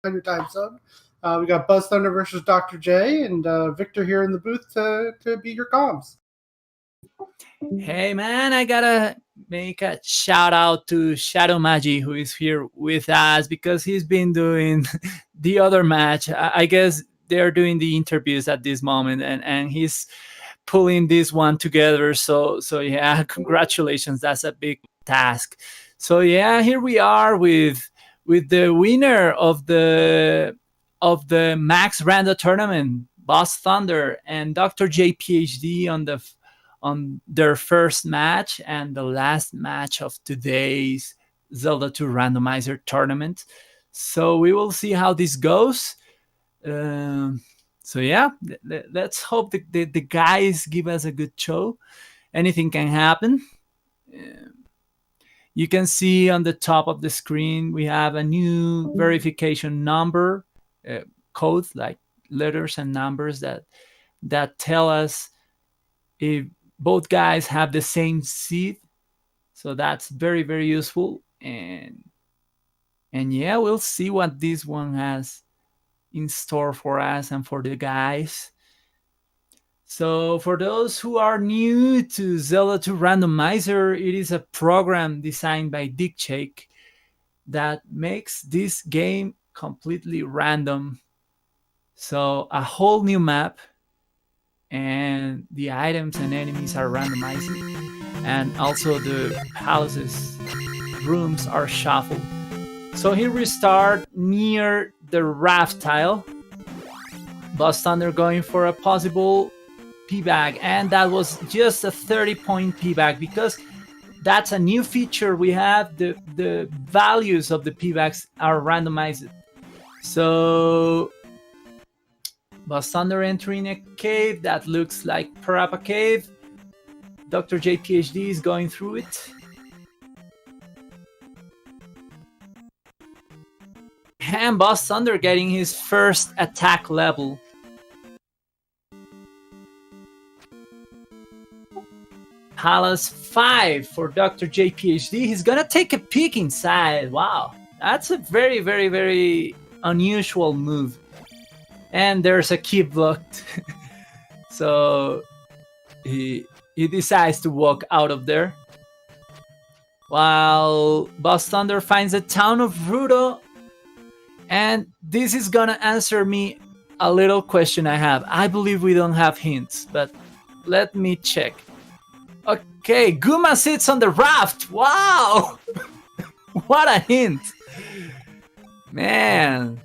on your time zone. We got BuzzThunder versus Dr. J, and Victor here in the booth to be your comms. Hey man, I gotta make a shout out to Shadow Magi, who is here with us because he's been doing the other match. I guess they're doing the interviews at this moment, and he's pulling this one together. So yeah, congratulations. That's a big task. So yeah, here we are with the winner of the Max Rando tournament, BuzzThunder and Dr. J PhD on their first match and the last match of today's Zelda 2 Randomizer tournament. So we will see how this goes. So yeah, let's hope the guys give us a good show. Anything can happen. You can see on the top of the screen we have a new verification number, codes like letters and numbers that tell us if both guys have the same seed. So that's very, very useful. And yeah, we'll see what this one has in store for us and for the guys. So for those who are new to Zelda 2 Randomizer, it is a program designed by Dick Shake that makes this game completely random. So a whole new map, and the items and enemies are randomized, and also the palaces rooms are shuffled. So here we start near the raft tile. BuzzThunder going for a possible P-bag, and that was just a 30-point P-bag because that's a new feature we have. The values of the P-bags are randomized. So BuzzThunder entering a cave that looks like Parappa Cave. Dr. J PhD is going through it. And BuzzThunder getting his first attack level. Palace 5 for Dr. J PhD. He's gonna take a peek inside. Wow, that's a very, very, very unusual move. And there's a key blocked. So he decides to walk out of there. While BuzzThunder finds the town of Rudo. And this is gonna answer me a little question I have. I believe we don't have hints, but let me check. Okay, Guma sits on the raft. Wow! What a hint. Man.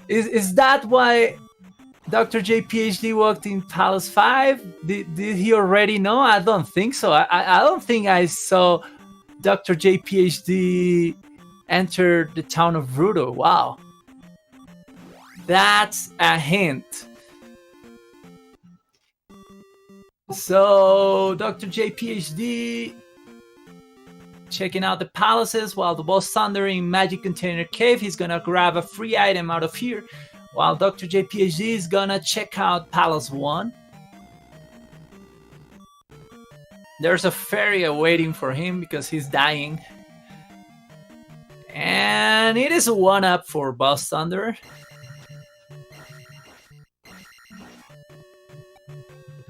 Is that why Dr. J PhD walked in Palace 5? Did he already know? I don't think so. I don't think I saw Dr. J PhD enter the town of Rudo. Wow. That's a hint. So Dr. J PhD checking out the palaces while the BuzzThunder in Magic Container Cave. He's gonna grab a free item out of here, while Dr. J PhD is gonna check out Palace 1. There's a fairy waiting for him because he's dying. And it is a 1-up for BuzzThunder.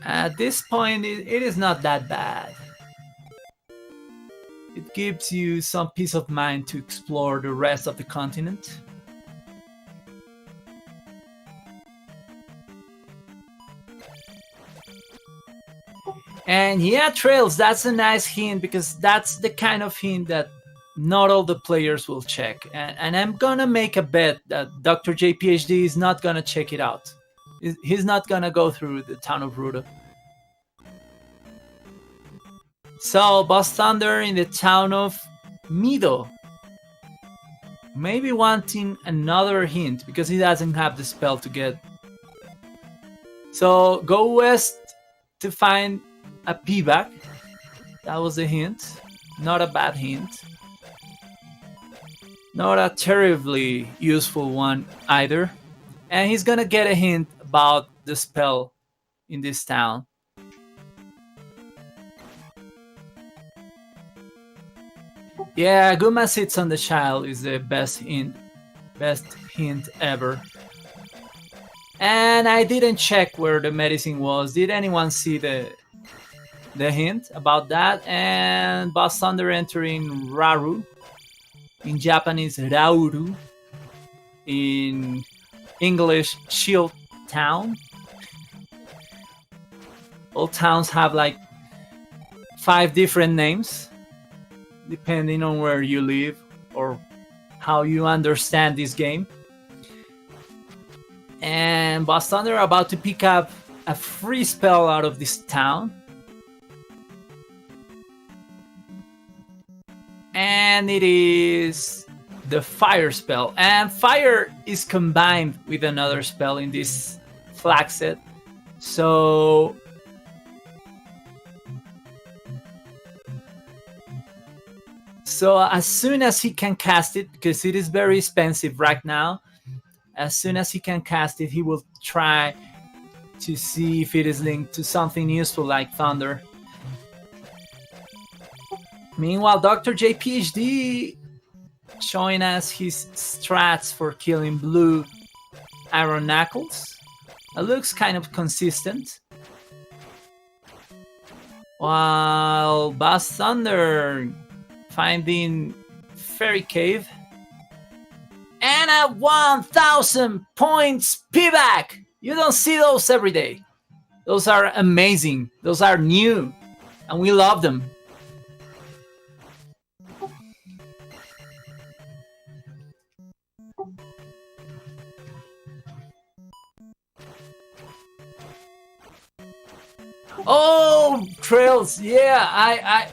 At this point, it is not that bad. It gives you some peace of mind to explore the rest of the continent. And yeah, Trails, that's a nice hint because that's the kind of hint that not all the players will check. And I'm gonna make a bet that Dr. J PhD is not gonna check it out. He's not gonna go through the town of Rudo. So BuzzThunder in the town of Mido. Maybe wanting another hint because he doesn't have the spell to get. So go west to find a P-bag. That was the hint. Not a bad hint. Not a terribly useful one either. And he's gonna get a hint about the spell in this town. Yeah, Guma sits on the child is the best hint. Best hint ever. And I didn't check where the medicine was. Did anyone see the hint about that? And BuzzThunder entering Raru. In Japanese, Rauru. In English, Shield Town. All towns have like 5 different names, depending on where you live or how you understand this game. And BuzzThunder are about to pick up a free spell out of this town. And it is the fire spell. And fire is combined with another spell in this flag set. So as soon as he can cast it, because it is very expensive right now, as soon as he can cast it, he will try to see if it is linked to something useful like thunder. Meanwhile, Dr. JPHD showing us his strats for killing blue iron knuckles. It looks kind of consistent. While BuzzThunder finding Fairy Cave and a 1000 points payback. You don't see those every day. Those are amazing. Those are new, and we love them. Oh, Trails, yeah,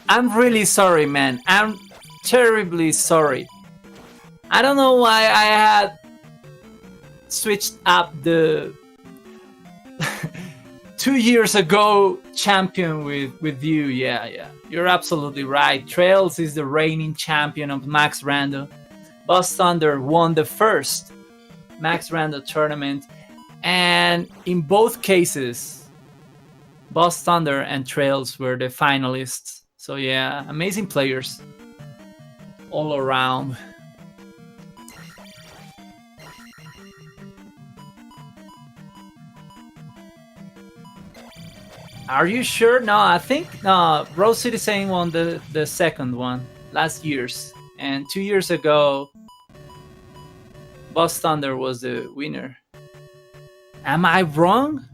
I'm really sorry, man. I'm terribly sorry. I don't know why I had switched up the 2 years ago champion with you. Yeah, you're absolutely right. Trails is the reigning champion of Max Rando. BuzzThunder won the first Max Rando tournament. And in both cases, BuzzThunder and Trails were the finalists. So yeah, amazing players all around. Are you sure? No, I think Rose City Saint won the second one last year's. And 2 years ago, BuzzThunder was the winner. Am I wrong?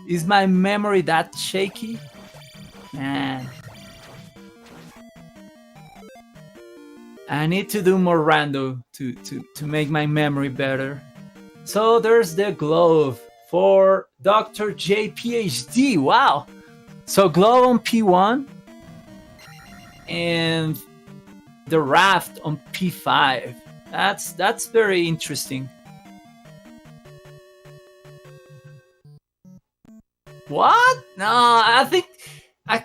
Is my memory that shaky? Man. I need to do more rando to make my memory better. So there's the glove for Dr. J PhD. Wow. So glove on P1 and the raft on P5. That's very interesting. What? No, I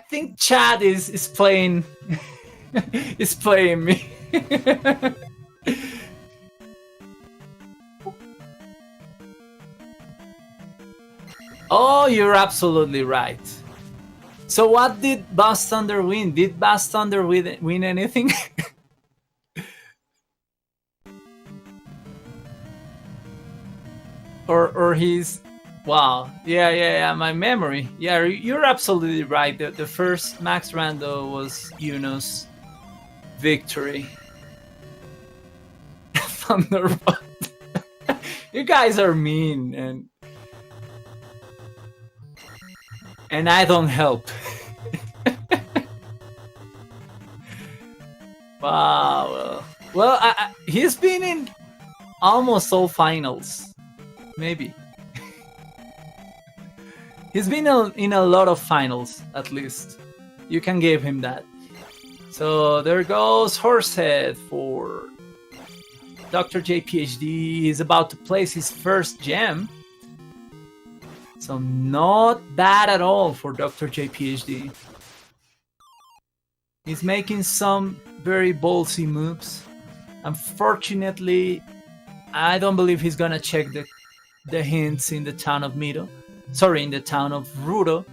think Chad is playing is playing me. Oh, you're absolutely right. So what did BuzzThunder win? Did BuzzThunder win anything? or he's wow. Yeah, my memory. Yeah, you're absolutely right. The first Max Rando was Yuno's victory. Thunderbolt. You guys are mean and I don't help. Wow. Well, he's been in almost all finals. Maybe. He's been in a lot of finals, at least. You can give him that. So there goes Horsehead for Dr. J PhD. He's about to place his first gem. So not bad at all for Dr. J PhD. He's making some very ballsy moves. Unfortunately, I don't believe he's gonna check the hints in the town of Mito. Sorry, in the town of Rudo.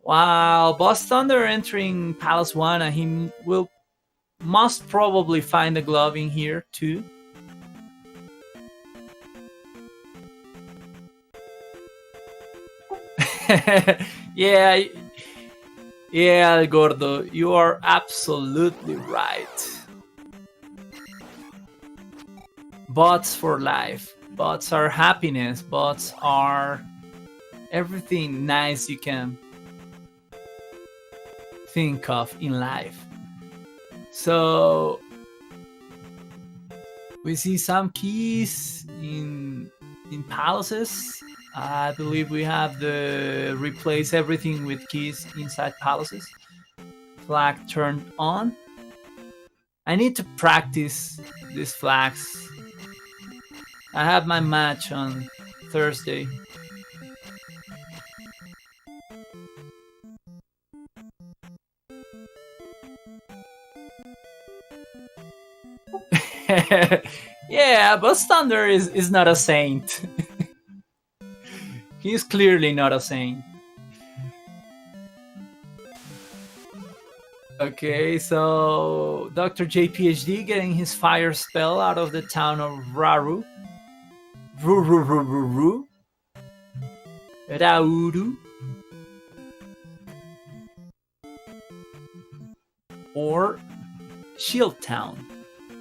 While BuzzThunder entering Palace 1, he will must probably find a glove in here too. yeah, yeah, Gordo, you are absolutely right. Bots for life. Bots are happiness. Bots are everything nice you can think of in life. So we see some keys in palaces. I believe we have the replace everything with keys inside palaces. Flag turned on. I need to practice these flags. I have my match on Thursday. Yeah, BuzzThunder is not a saint. He's clearly not a saint. Okay, so Dr. JPhD getting his fire spell out of the town of Rauru. Rauru. Or Shield Town.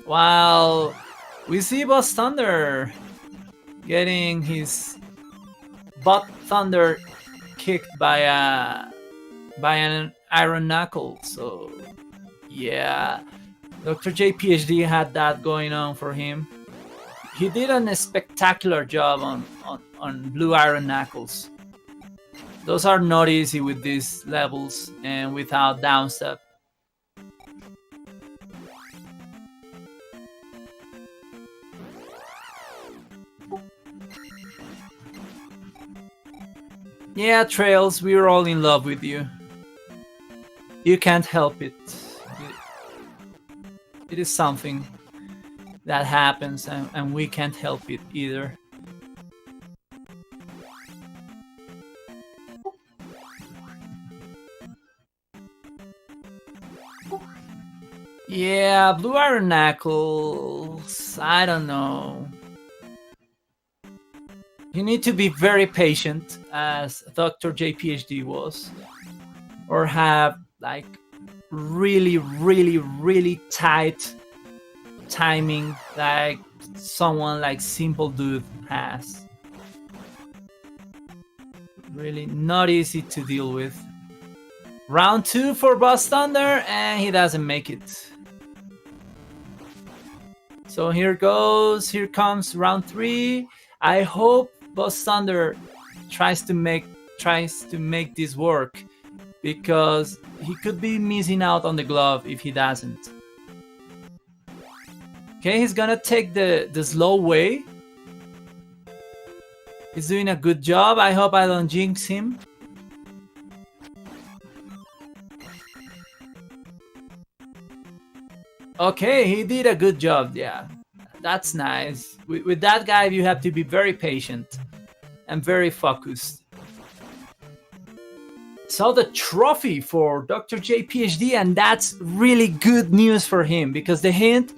While we see BuzzThunder getting his butt thunder kicked by an iron knuckle. So yeah, Dr. JPhD had that going on for him. He did a spectacular job on blue iron knuckles. Those are not easy with these levels and without downstep. Yeah, Trails, we're all in love with you. You can't help it. It is something that happens, and we can't help it either. Yeah, blue iron knuckles. I don't know. You need to be very patient, as Dr. JPhD was, or have like really, really, really tight timing, like someone like Simple Dude has. Really not easy to deal with. Round 2 for BuzzThunder, and he doesn't make it. So here comes round 3. I hope BuzzThunder tries to make this work, because he could be missing out on the glove if he doesn't. Okay, he's gonna take the slow way. He's doing a good job. I hope I don't jinx him. Okay, he did a good job, yeah. That's nice. With that guy, you have to be very patient and very focused. So the trophy for Dr. JPhD, and that's really good news for him, because the hint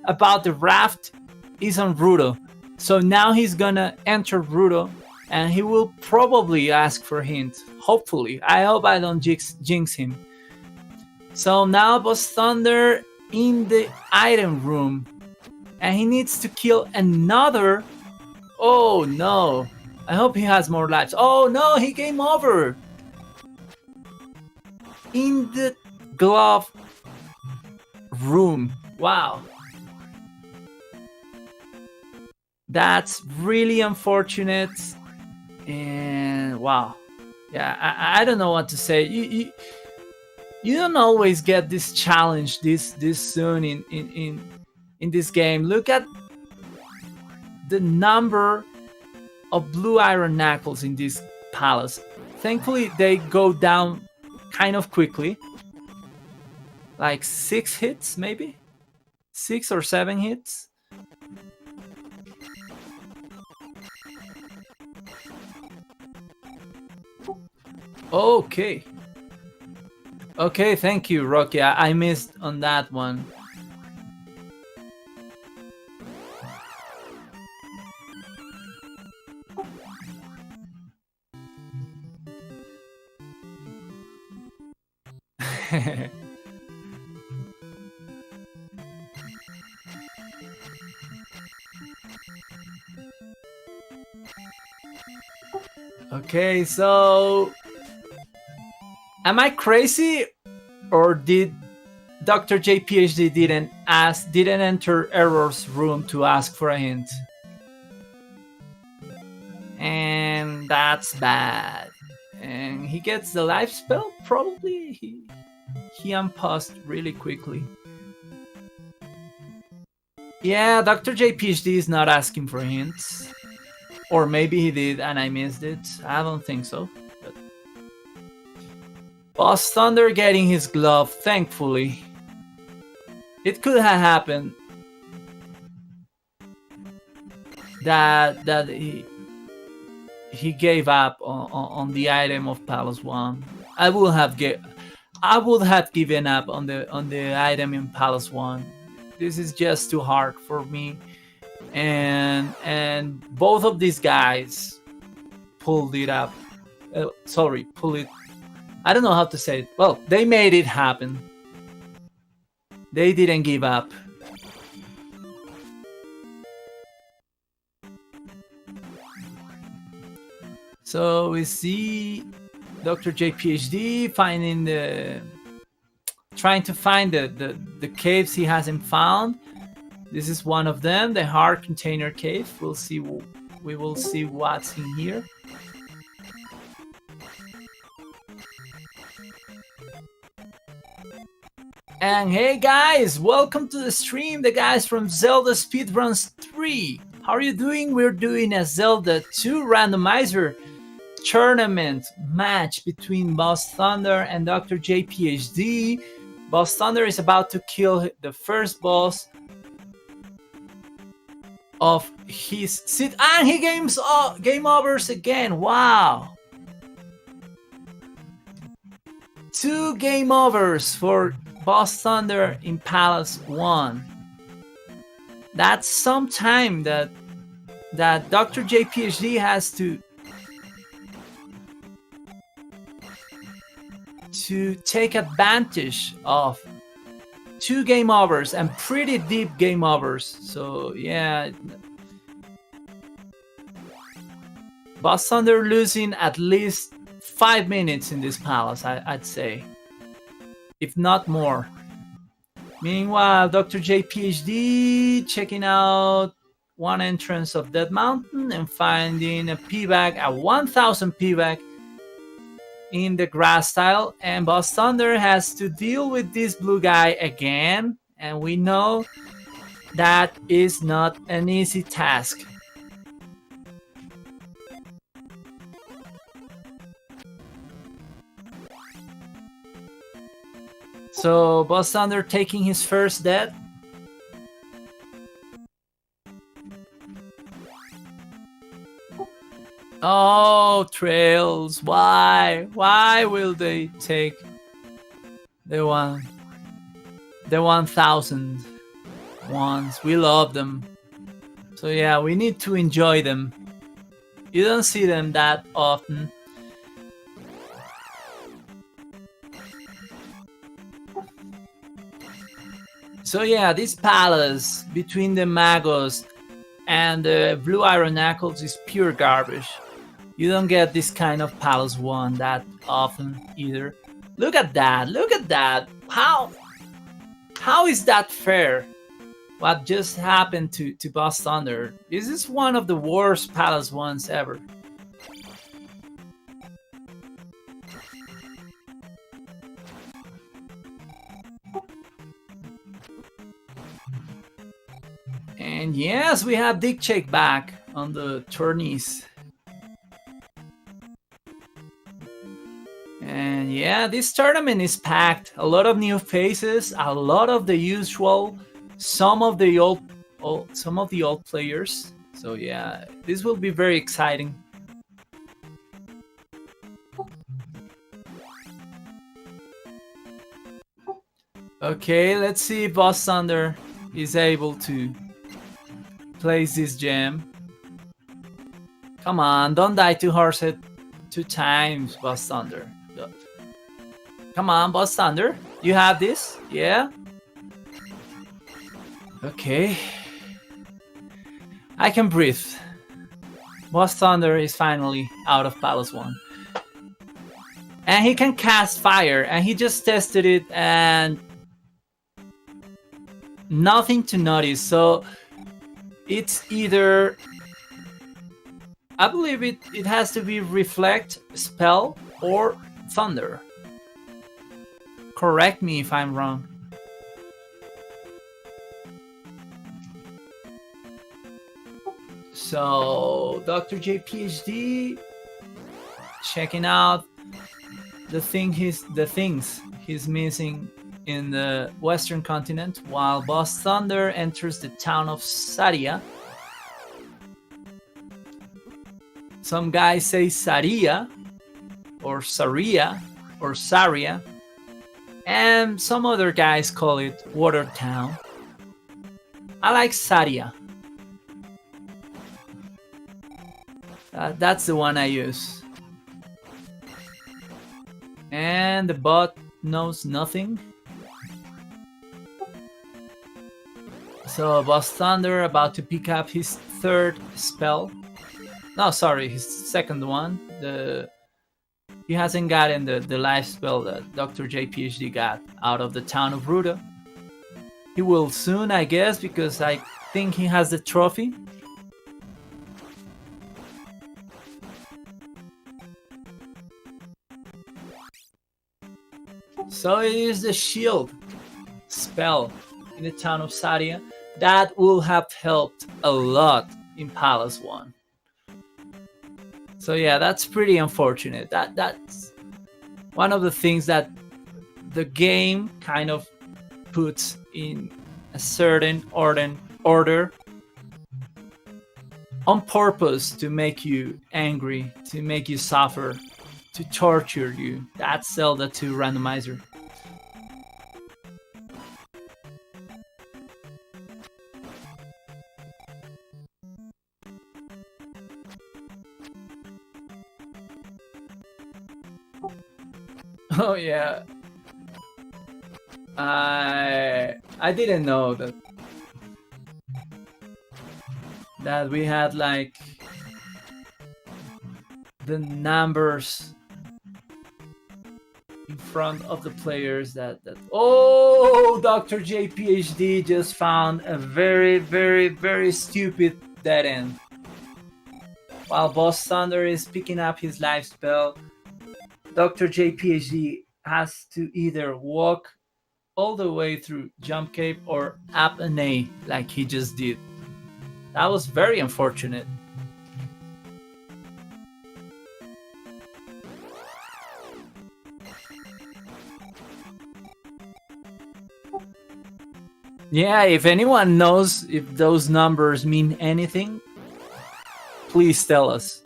about the raft is on Rudo. So now he's gonna enter Rudo, and he will probably ask for a hint. Hopefully. I hope I don't jinx him. So now BuzzThunder in the item room, and he needs to kill another. Oh no, I hope he has more lives. Oh no, he came over in the glove room. Wow, that's really unfortunate. And wow, yeah, I don't know what to say. You don't always get this challenge this soon in this game. Look at the number of blue iron knuckles in this palace. Thankfully, they go down kind of quickly. Like 6 hits, maybe? 6 or 7 hits? Okay. Okay, thank you, Rocky. I missed on that one. Okay, so am I crazy, or did Dr. JPhD didn't enter Error's room to ask for a hint? And that's bad. And he gets the life spell, probably. He unpaused really quickly. Yeah, Dr. JPhD is not asking for hints. Or maybe he did and I missed it. I don't think so. But BuzzThunder getting his glove, thankfully. It could have happened that he gave up on the item of Palace 1. I would have given up on the item in Palace 1. This is just too hard for me. And both of these guys pulled it up. Pull it. I don't know how to say it. Well, they made it happen. They didn't give up. So we see Dr. JPhD trying to find the caves he hasn't found. This is one of them, the hard container cave. We will see what's in here. And hey guys, welcome to the stream, the guys from ZeldaSpeedRuns 3. How are you doing? We're doing a Zelda 2 randomizer tournament match between BuzzThunder and Dr. JPhD. BuzzThunder is about to kill the first boss of his seat, and he game overs again. Wow, 2 game overs for BuzzThunder in Palace 1. That's some time that Dr. JPhD has to take advantage of 2 game overs and pretty deep game overs. So yeah, BuzzThunder losing at least 5 minutes in this palace, I'd say, if not more. Meanwhile, Dr. JPhD checking out one entrance of Dead Mountain and finding a P-Bag, a 1000 P-Bag in the grass tile, and BuzzThunder has to deal with this blue guy again, and we know that is not an easy task. So BuzzThunder taking his first death. Oh, Trails, why? Why will they take the 1000 ones? We love them. So yeah, we need to enjoy them. You don't see them that often. So yeah, this palace between the Magos and the Blue Iron Knuckles is pure garbage. You don't get this kind of Palace 1 that often either. Look at that, look at that. How is that fair? What just happened to BuzzThunder? This is one of the worst Palace 1s ever. And yes, we have Dick Check back on the tourneys. And yeah, this tournament is packed. A lot of new faces, a lot of the usual, some of the old players. So yeah, this will be very exciting. Okay, let's see if BuzzThunder is able to place this gem. Come on, don't die to Horsehead 2 times, BuzzThunder. Come on, BuzzThunder. You have this? Yeah? Okay. I can breathe. BuzzThunder is finally out of Palace 1. And he can cast fire, and he just tested it, and nothing to notice. So it's either, I believe it has to be Reflect, Spell, or Thunder. Correct me if I'm wrong. So Dr. J PhD checking out the things he's missing in the Western continent, while BuzzThunder enters the town of Saria. Some guys say Saria or Saria or Saria, and some other guys call it Water Town. I like Saria. That's the one I use. And the bot knows nothing. So BuzzThunder about to pick up his third spell. No, sorry, his second one. He hasn't gotten the life spell that Dr. J PhD got out of the town of Ruda. He will soon, I guess, because I think he has the trophy. So it is the shield spell in the town of Saria that will have helped a lot in Palace 1. So yeah, that's pretty unfortunate. That's one of the things that the game kind of puts in a certain order on purpose to make you angry, to make you suffer, to torture you. That's Zelda 2 Randomizer. Oh yeah, I didn't know that we had like the numbers in front of the players that oh, Dr. J PhD just found a very stupid dead end. While BuzzThunder is picking up his life spell, Dr. J PhD has to either walk all the way through Jump Cave or up an A like he just did. That was very unfortunate. Yeah, if anyone knows if those numbers mean anything, please tell us.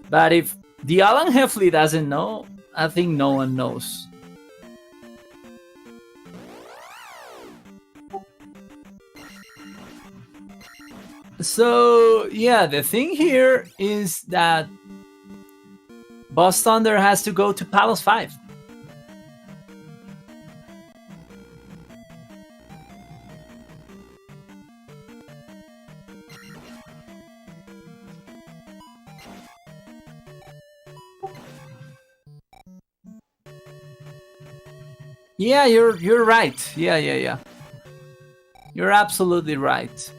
But if the Alan Heffley doesn't know, I think no one knows. So yeah, the thing here is that BuzzThunder has to go to Palace 5. Yeah, you're right. Yeah. You're absolutely right.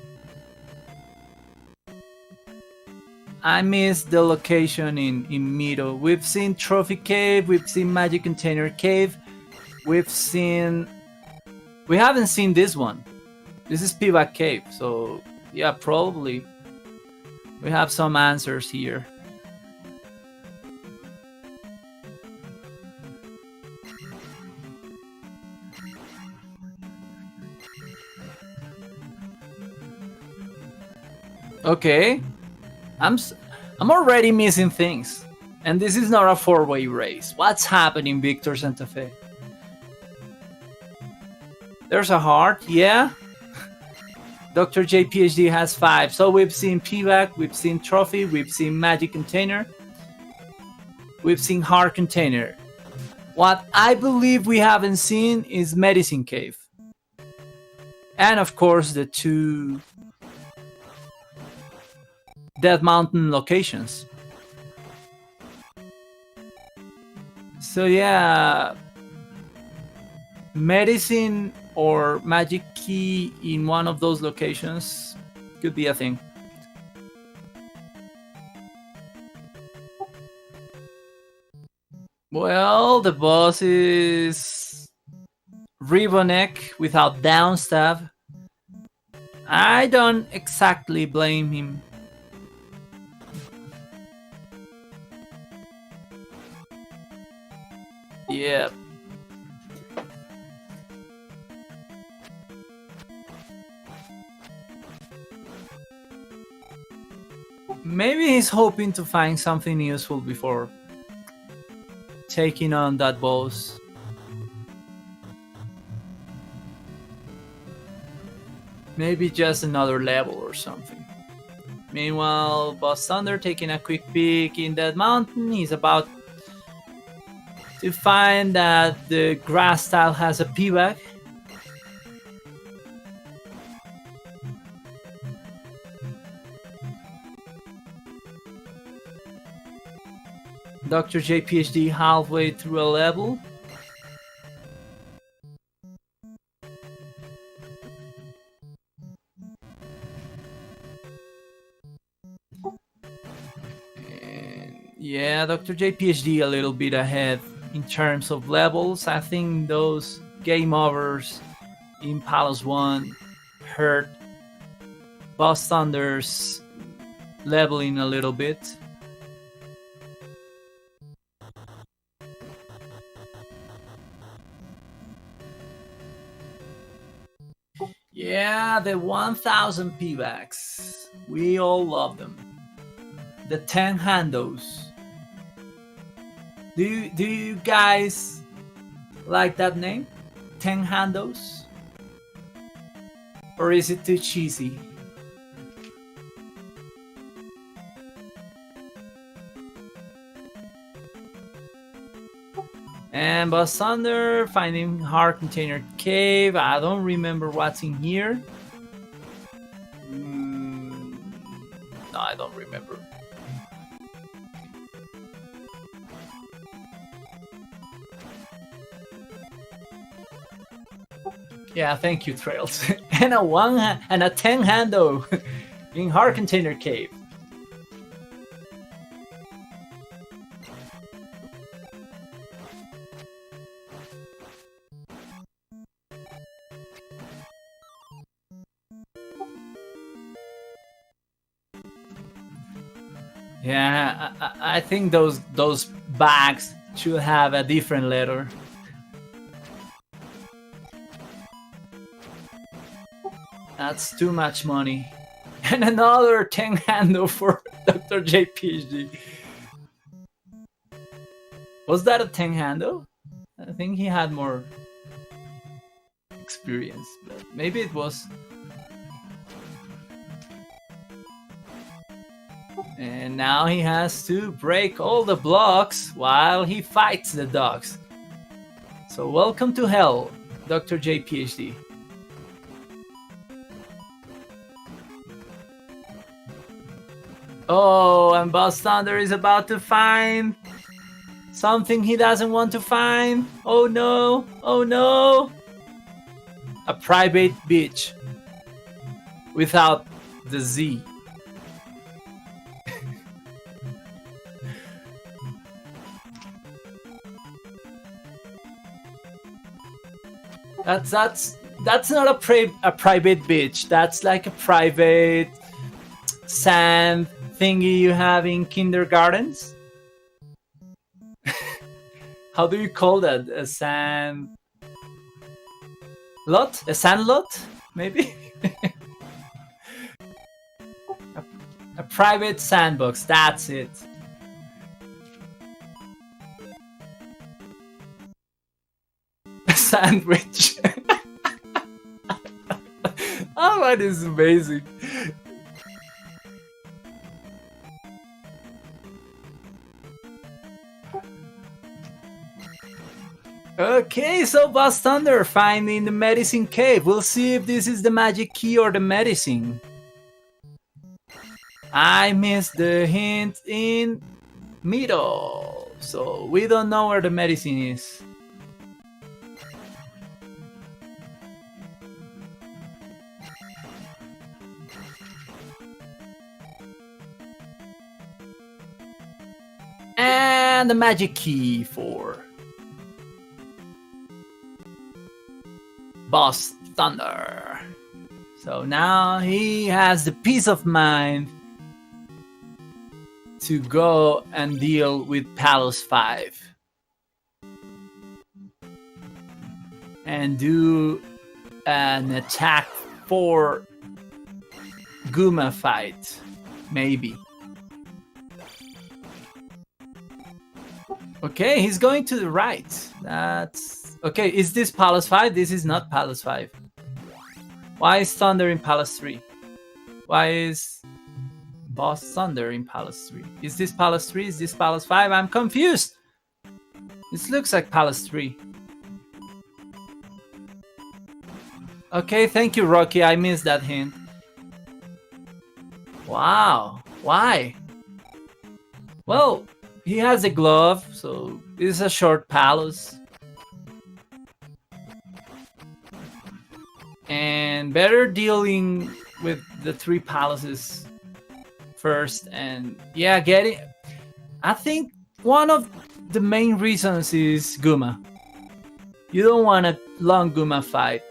I miss the location in Mito. We've seen Trophy Cave, we've seen Magic Container Cave, we haven't seen this one. This is Pivot Cave, so yeah, probably we have some answers here. Okay, I'm already missing things, and this is not a four-way race. What's happening, Victor Santa Fe? There's a heart, yeah. Dr. J PhD has 5. So we've seen Pivot, we've seen Trophy, we've seen Magic Container, we've seen Heart Container. What I believe we haven't seen is Medicine Cave. And of course the 2 Dead Mountain locations. So yeah, medicine or magic key in one of those locations could be a thing. Well, the boss is Ribonek without downstab. I don't exactly blame him. Yeah. Maybe he's hoping to find something useful before taking on that boss. Maybe just another level or something. Meanwhile, BuzzThunder taking a quick peek in that mountain. He's about to find that the grass tile has a P-bag. Dr. J PhD halfway through a level. And yeah, Dr. J PhD a little bit ahead in terms of levels. I think those game overs in Palace 1 hurt BuzzThunder's leveling a little bit. Yeah, the 1000 P-backs. We all love them. The 10 handos. Do you guys like that name? 10 handos? Or is it too cheesy? And BuzzThunder finding hard container cave. I don't remember what's in here. No, I don't remember. Yeah, thank you, Trails. And a 10 hando in hard container cave. Yeah, I think those bags should have a different letter. That's too much money. And another 10 handle for Dr. J PhD. Was that a 10 handle? I think he had more experience, but maybe it was. And now he has to break all the blocks while he fights the dogs. So welcome to hell, Dr. J PhD. Oh, and BuzzThunder is about to find something he doesn't want to find. Oh no, oh no. A private beach without the Z. That's not a private beach. That's like a private sand thingy you have in kindergartens. How do you call that? A sand lot? A sand lot? Maybe? a private sandbox. That's it. A sandwich. Oh, that is amazing. Okay, so BuzzThunder finding the medicine cave. We'll see if this is the magic key or the medicine. I missed the hint in middle, so we don't know where the medicine is. And the magic key for BuzzThunder. So now he has the peace of mind to go and deal with Palos 5 and do an attack for Guma fight, maybe. Okay, he's going to the right. That's okay. Is this Palos 5? This is not Palos 5. Why is Thunder in Palos 3? Why is BuzzThunder in Palos 3? Is this Palos 3? Is this Palos 5? I'm confused. This looks like Palos 3. Okay, thank you, Rocky. I missed that hint. Wow. Why? Well, he has a glove, so it's a short Palos. And better dealing with the 3 Paloses first. And yeah, getting... I think one of the main reasons is Guma. You don't want a long Guma fight.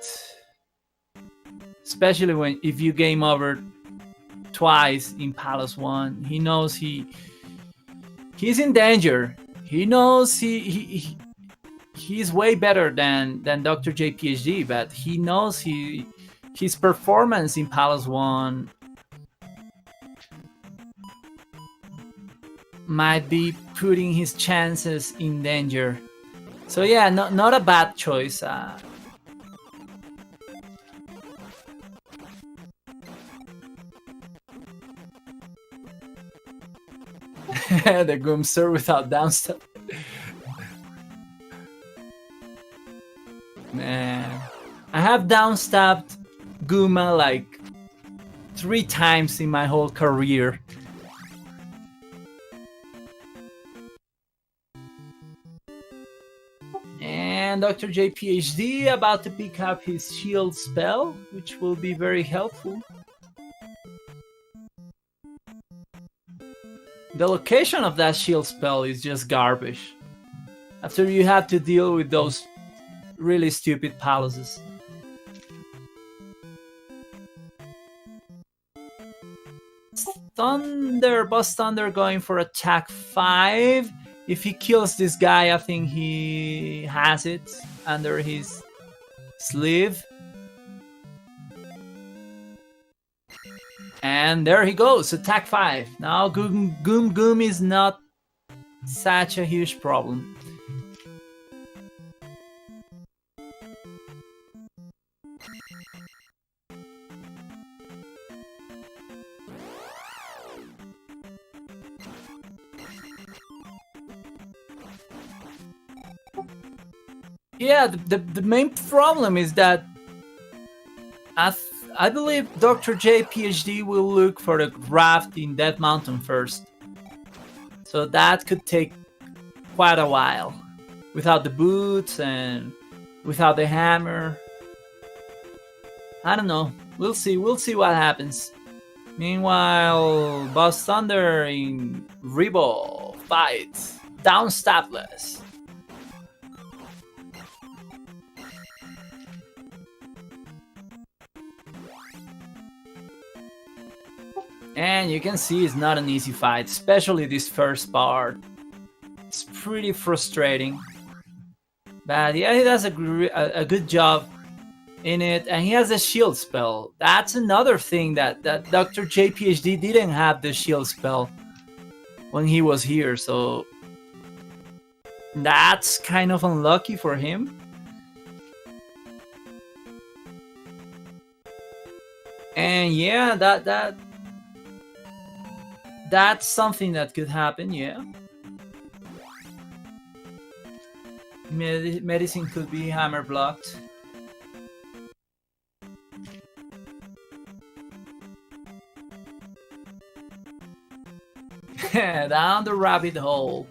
Especially if you game over twice in Palos 1. He knows he's in danger. He knows he's way better than Dr. J PhD, but he knows his performance in Palos 1 might be putting his chances in danger. So yeah, not a bad choice. The Goomster without downstep. Man, I have downstabbed Guma like 3 times in my whole career. And Dr. J PhD about to pick up his shield spell, which will be very helpful. The location of that shield spell is just garbage. After you have to deal with those really stupid Paloses. BuzzThunder going for attack 5. If he kills this guy, I think he has it under his sleeve. And there he goes, attack 5. Now Goom is not such a huge problem. Yeah, the main problem is that I believe Dr. J PhD will look for the raft in Death Mountain first. So that could take quite a while. Without the boots and without the hammer. I don't know. We'll see what happens. Meanwhile, BuzzThunder in Rebel fights Downstabless. And you can see it's not an easy fight, especially this first part. It's pretty frustrating. But yeah, he does a good job in it, and he has a shield spell. That's another thing that Dr. J PhD didn't have the shield spell when he was here, so that's kind of unlucky for him. And yeah, that's something that could happen, yeah. Medicine could be hammer blocked. Down the rabbit hole.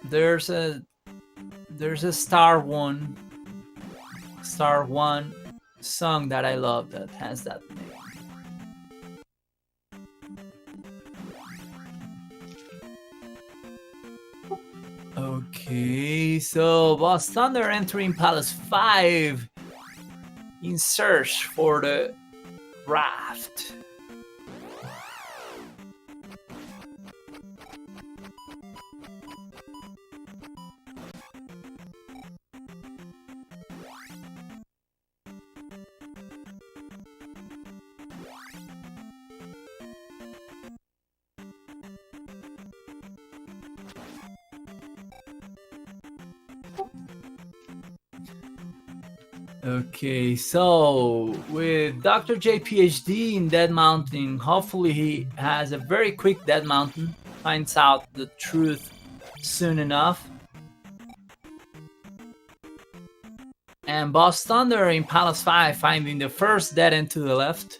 There's a Star One song that I love that has that name. Okay, so BuzzThunder entering Palace 5 in search for the raft. Okay, so with Dr. J PhD in Dead Mountain, hopefully he has a very quick Dead Mountain, finds out the truth soon enough. And BuzzThunder in Palace 5 finding the first dead end to the left.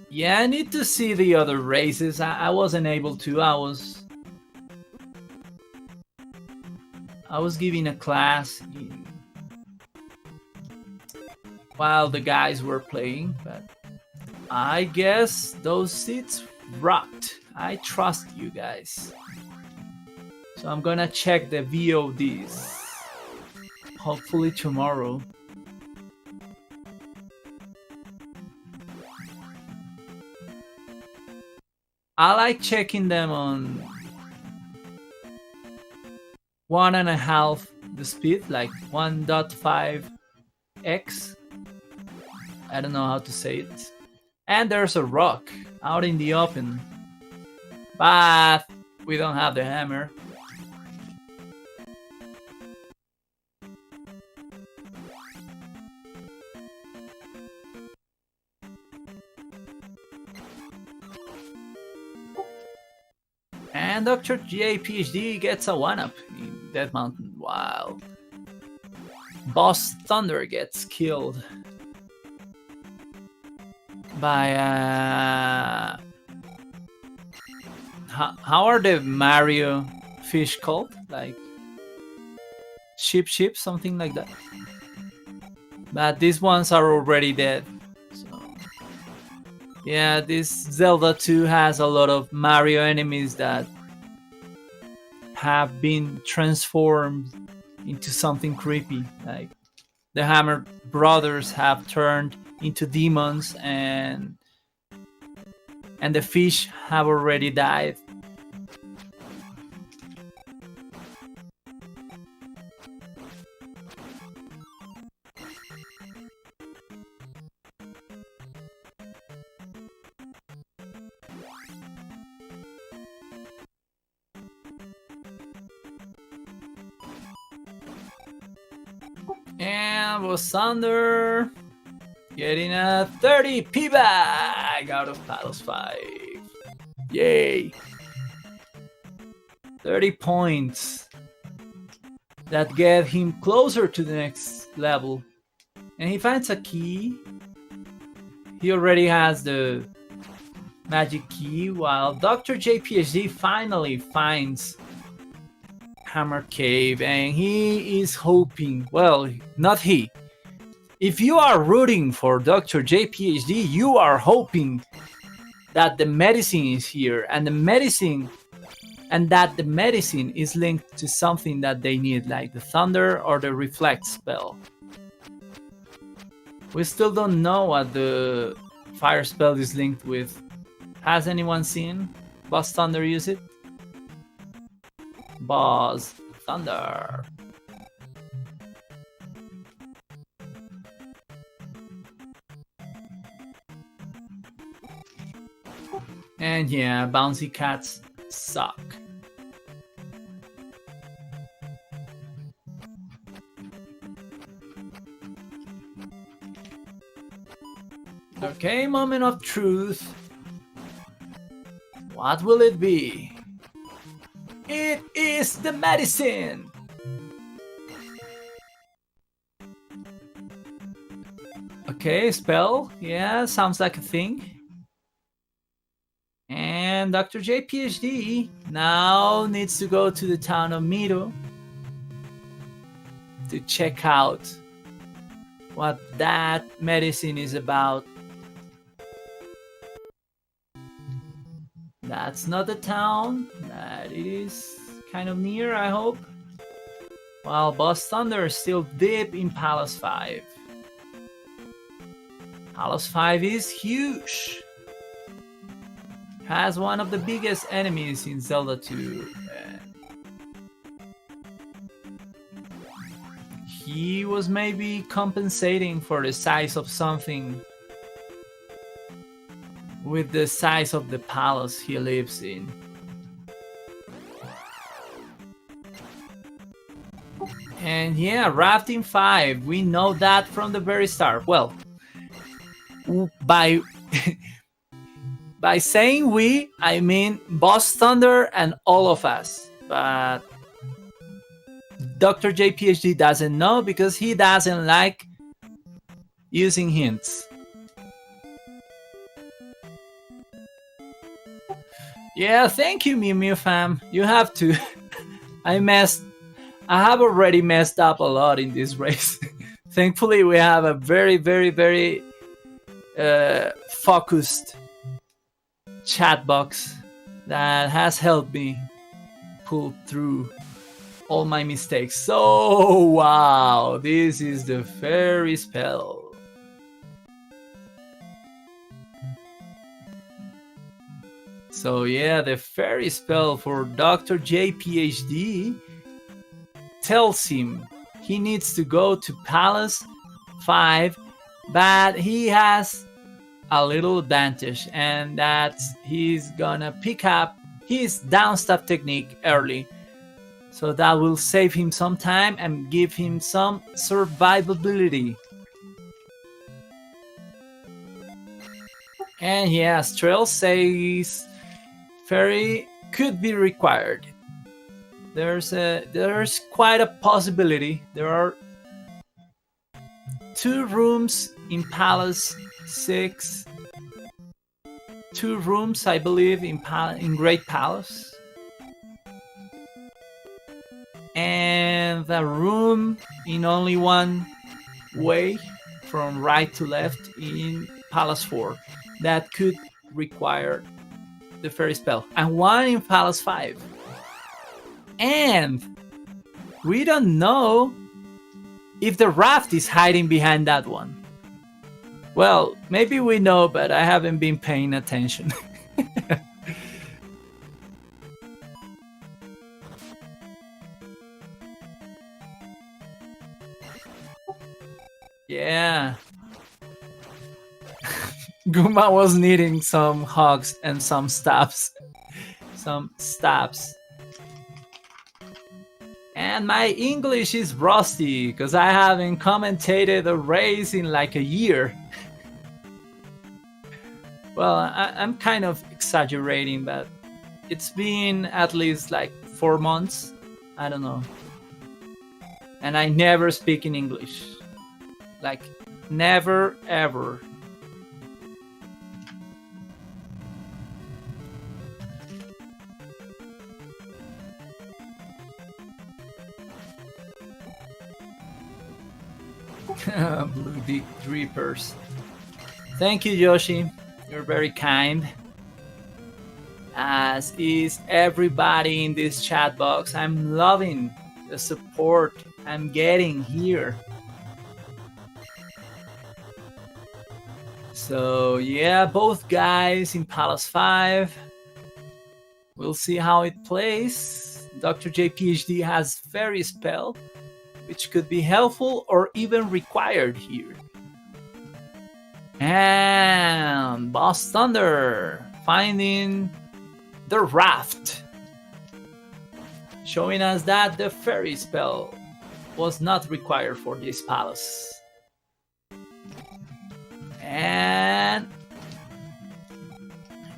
Yeah, I need to see the other races. I wasn't able to. I was giving a class while the guys were playing, but I guess those seats rocked. I trust you guys. So I'm gonna check the VODs. Hopefully tomorrow. I like checking them on 1.5 the speed, like 1.5x. I don't know how to say it. And there's a rock out in the open, but we don't have the hammer. And Dr. J PhD gets a 1-up in Dead Mountain while BuzzThunder gets killed by how are the Mario fish called? Like sheep, something like that. But these ones are already dead. So yeah, this Zelda 2 has a lot of Mario enemies that have been transformed into something creepy. Like the Hammer brothers have turned into demons, and the fish have already died. And BuzzThunder getting a 30 P-bag out of Palace 5. Yay! 30 points that get him closer to the next level. And he finds a key. He already has the magic key, while Dr. J PhD finally finds Hammer Cave, and he is hoping, well, not he. If you are rooting for Dr. J PhD, you are hoping that the medicine is here, and that the medicine is linked to something that they need, like the thunder or the reflect spell. We still don't know what the fire spell is linked with. Has anyone seen BuzzThunder use it? BuzzThunder. And yeah, bouncy cats suck. Okay, moment of truth. What will it be? It is the medicine! Okay, spell. Yeah, sounds like a thing. And Dr. J, PhD, now needs to go to the town of Mito to check out what that medicine is about. That's not the town, but it is kind of near, I hope. While BuzzThunder is still deep in Palace 5. Palace 5 is huge. Has one of the biggest enemies in Zelda 2. He was maybe compensating for the size of something with the size of the palace he lives in. And yeah, Rafting 5, we know that from the very start. Well, by by saying we, I mean BuzzThunder and all of us. But Dr. J, PhD doesn't know because he doesn't like using hints. Yeah, thank you, Mew Mew fam. You have to. I have already messed up a lot in this race. Thankfully, we have a very, very, very focused chat box that has helped me pull through all my mistakes. So, wow, this is the fairy spell. So yeah, the fairy spell for Dr. J, PhD tells him he needs to go to Palace 5, but he has a little advantage, and that's he's gonna pick up his downstep technique early. So that will save him some time and give him some survivability. And yeah, Trail says fairy could be required. There's quite a possibility. There are 2 rooms in Palace 6. 2 rooms, I believe, in Great Palace. And a room in only one way, from right to left, in Palace 4. That could require the fairy spell. And one in Palace 5. And we don't know if the raft is hiding behind that one. Well, maybe we know, but I haven't been paying attention. Yeah. Guma was needing some hugs and some stabs. Some stabs. And my English is rusty because I haven't commentated a race in like a year. Well, I'm kind of exaggerating, but it's been at least like 4 months. I don't know. And I never speak in English. Like, never, ever. Blue Dick Drippers. Thank you, Yoshi. You're very kind. As is everybody in this chat box. I'm loving the support I'm getting here. So yeah, both guys in Palace 5. We'll see how it plays. Dr. J, PhD has Fairy Spell, which could be helpful or even required here. And BuzzThunder finding the raft, showing us that the fairy spell was not required for this palace. And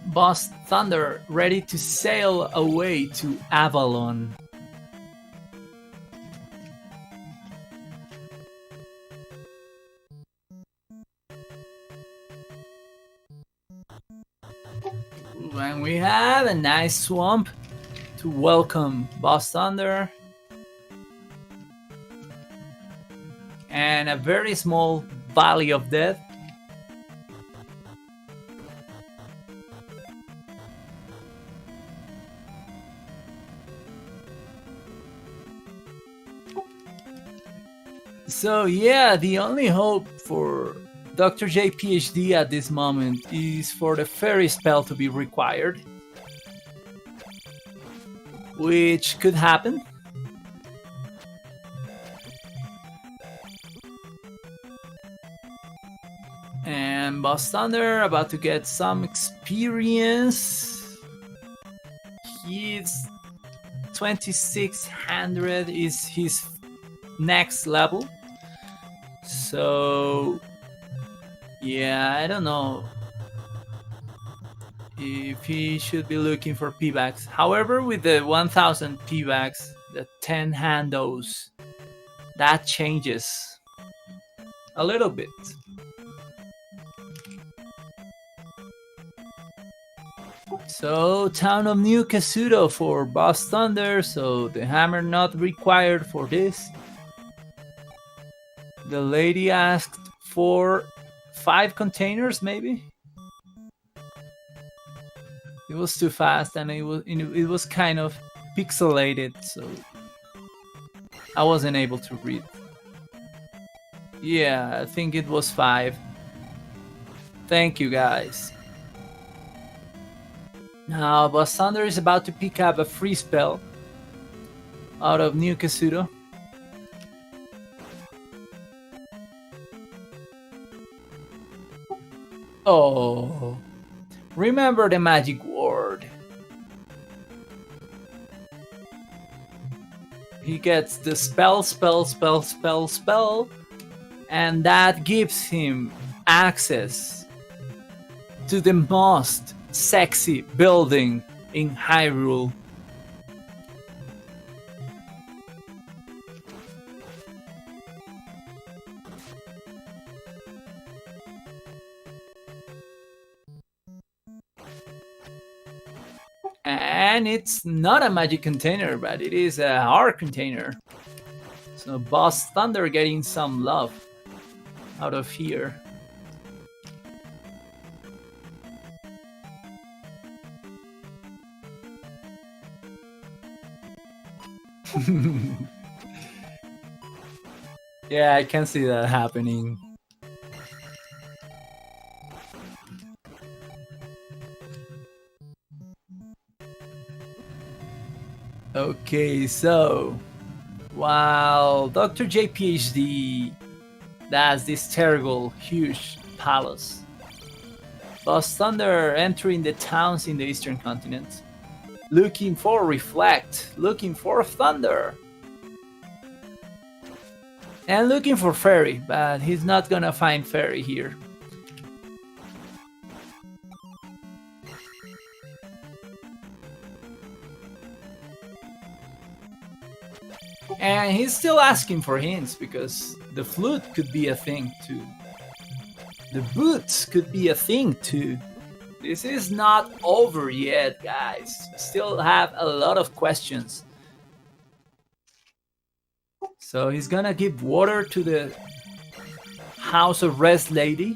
BuzzThunder ready to sail away to Avalon. And we have a nice swamp to welcome BuzzThunder. And a very small valley of death. So yeah, the only hope for Dr. J PhD at this moment is for the fairy spell to be required, which could happen. And BuzzThunder about to get some experience. He's 2600 is his next level. So yeah, I don't know if he should be looking for P-Backs. However, with the 1000 P-Backs, the 10 handles, that changes a little bit. So, town of New Kasuto for BuzzThunder, so the hammer not required for this. The lady asked for 5 containers, maybe? It was too fast and it was kind of pixelated, so I wasn't able to read. Yeah, I think it was 5. Thank you, guys. Now, BuzzThunder is about to pick up a free spell out of New Kasuto. Oh, remember the magic word. He gets the spell, and that gives him access to the most sexy building in Hyrule. And it's not a magic container, but it is a hard container. So BuzzThunder getting some love out of here. Yeah, I can see that happening. Okay, so while Dr. J PhD does this terrible, huge palace, BuzzThunder entering the towns in the eastern continent, looking for Reflect, looking for Thunder, and looking for Fairy, but he's not gonna find Fairy here. And he's still asking for hints because the flute could be a thing too. The boots could be a thing too. This is not over yet, guys. Still have a lot of questions. So he's gonna give water to the House of Rest lady.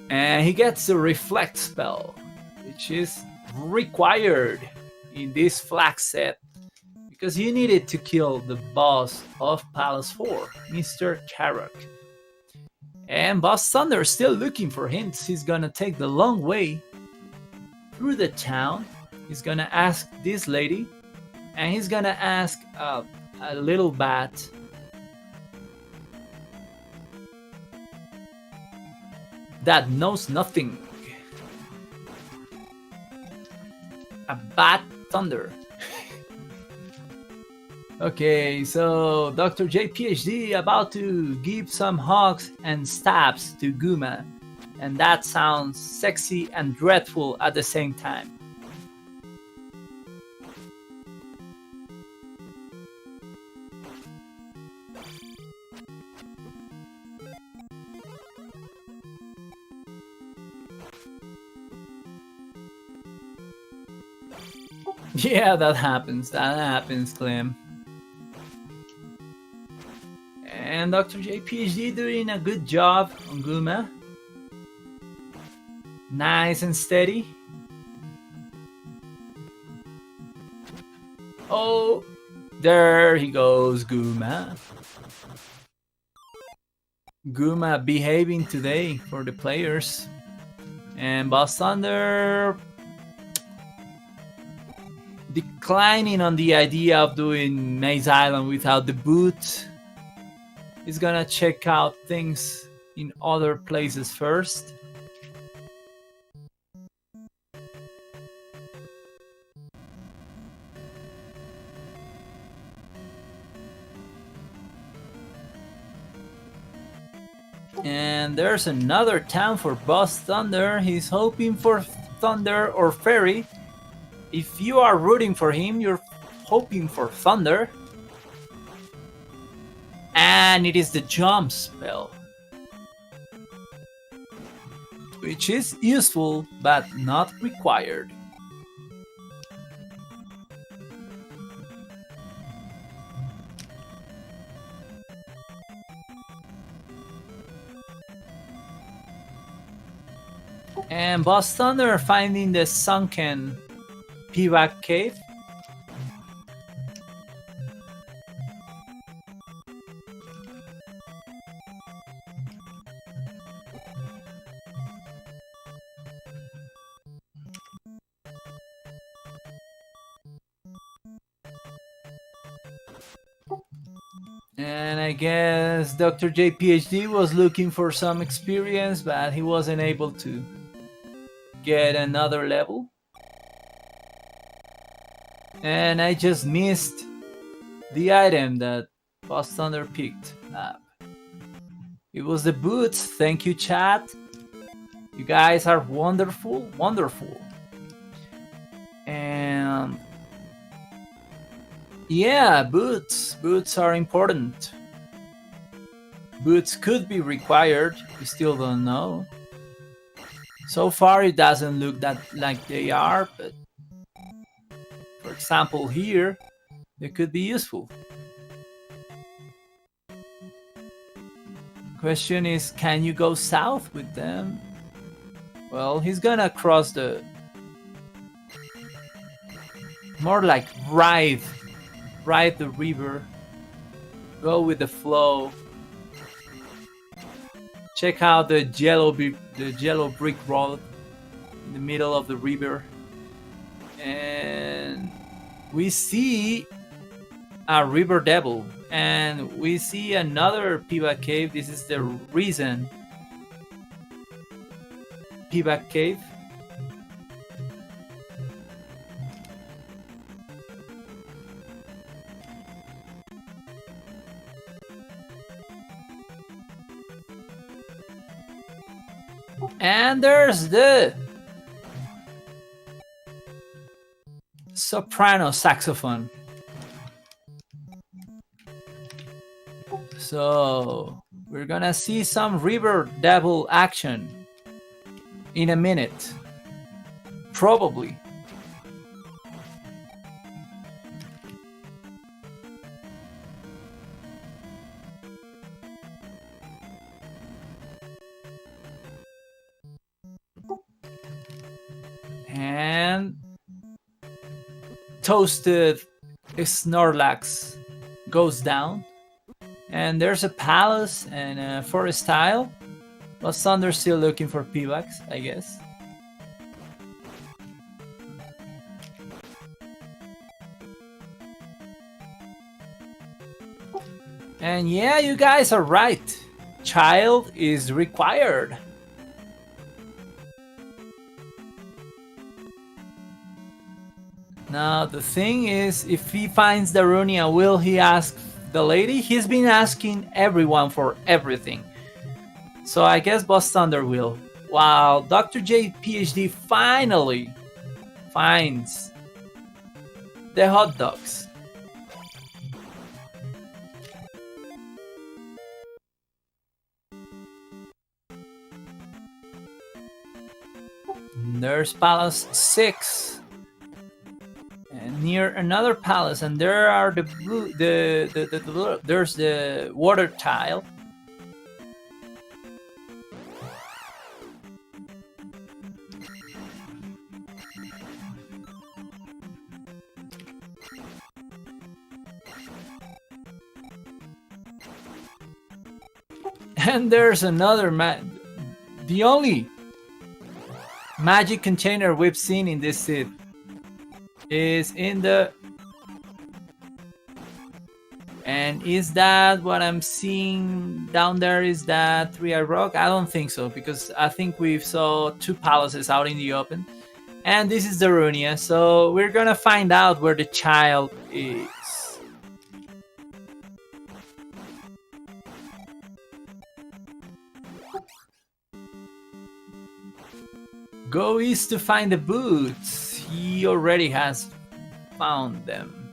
And he gets a Reflect spell, which is required in this flag set because you needed to kill the boss of Palace 4, Mr. Karok. And BuzzThunder is still looking for hints. He's gonna take the long way through the town. He's gonna ask this lady, and he's gonna ask a little bat that knows nothing. A bat thunder. Okay, so Dr. J PhD about to give some hugs and stabs to Guma, and that sounds sexy and dreadful at the same time. Yeah, that happens, Clem. And Dr. J PhD doing a good job on Guma. Nice and steady. Oh, there he goes, Guma. Guma behaving today for the players. And BuzzThunder declining on the idea of doing Maze Island without the boot. He's gonna check out things in other places first. And there's another town for BuzzThunder. He's hoping for Thunder or Fairy. If you are rooting for him, you're hoping for Thunder. And it is the jump spell, which is useful but not required. And BuzzThunder finding the sunken pivot cave. And I guess Dr. J PhD was looking for some experience, but he wasn't able to get another level. And I just missed the item that BuzzThunder picked up. It was the boots. Thank you, chat. You guys are wonderful, wonderful. And yeah, boots. Boots are important. Boots could be required. We still don't know. So far, it doesn't look that like they are, but for example, here they could be useful. Question is, can you go south with them? Well, he's gonna cross the more like ride the river, go with the flow. Check out the yellow brick road in the middle of the river, and we see a river devil, and we see another pivot cave. This is the reason pivot cave. And there's the soprano saxophone. So we're gonna see some river devil action in a minute, probably. And toasted Snorlax goes down. And there's a palace and a forest tile. But Thunder's still looking for Pivax, I guess. And yeah, you guys are right. Child is required. Now the thing is, if he finds Darunia, will he ask the lady? He's been asking everyone for everything. So I guess BuzzThunder will. While Dr. J PhD finally finds the hot dogs. There's Palace 6. And near another palace, and there are the blue, there's the water tile. And there's another the only magic container we've seen in this set is in the... And is that what I'm seeing down there? Is that 3-Eye Rock? I don't think so, because I think we saw 2 palaces out in the open. And this is Darunia, so we're gonna find out where the child is. Go east to find the boots. He already has found them.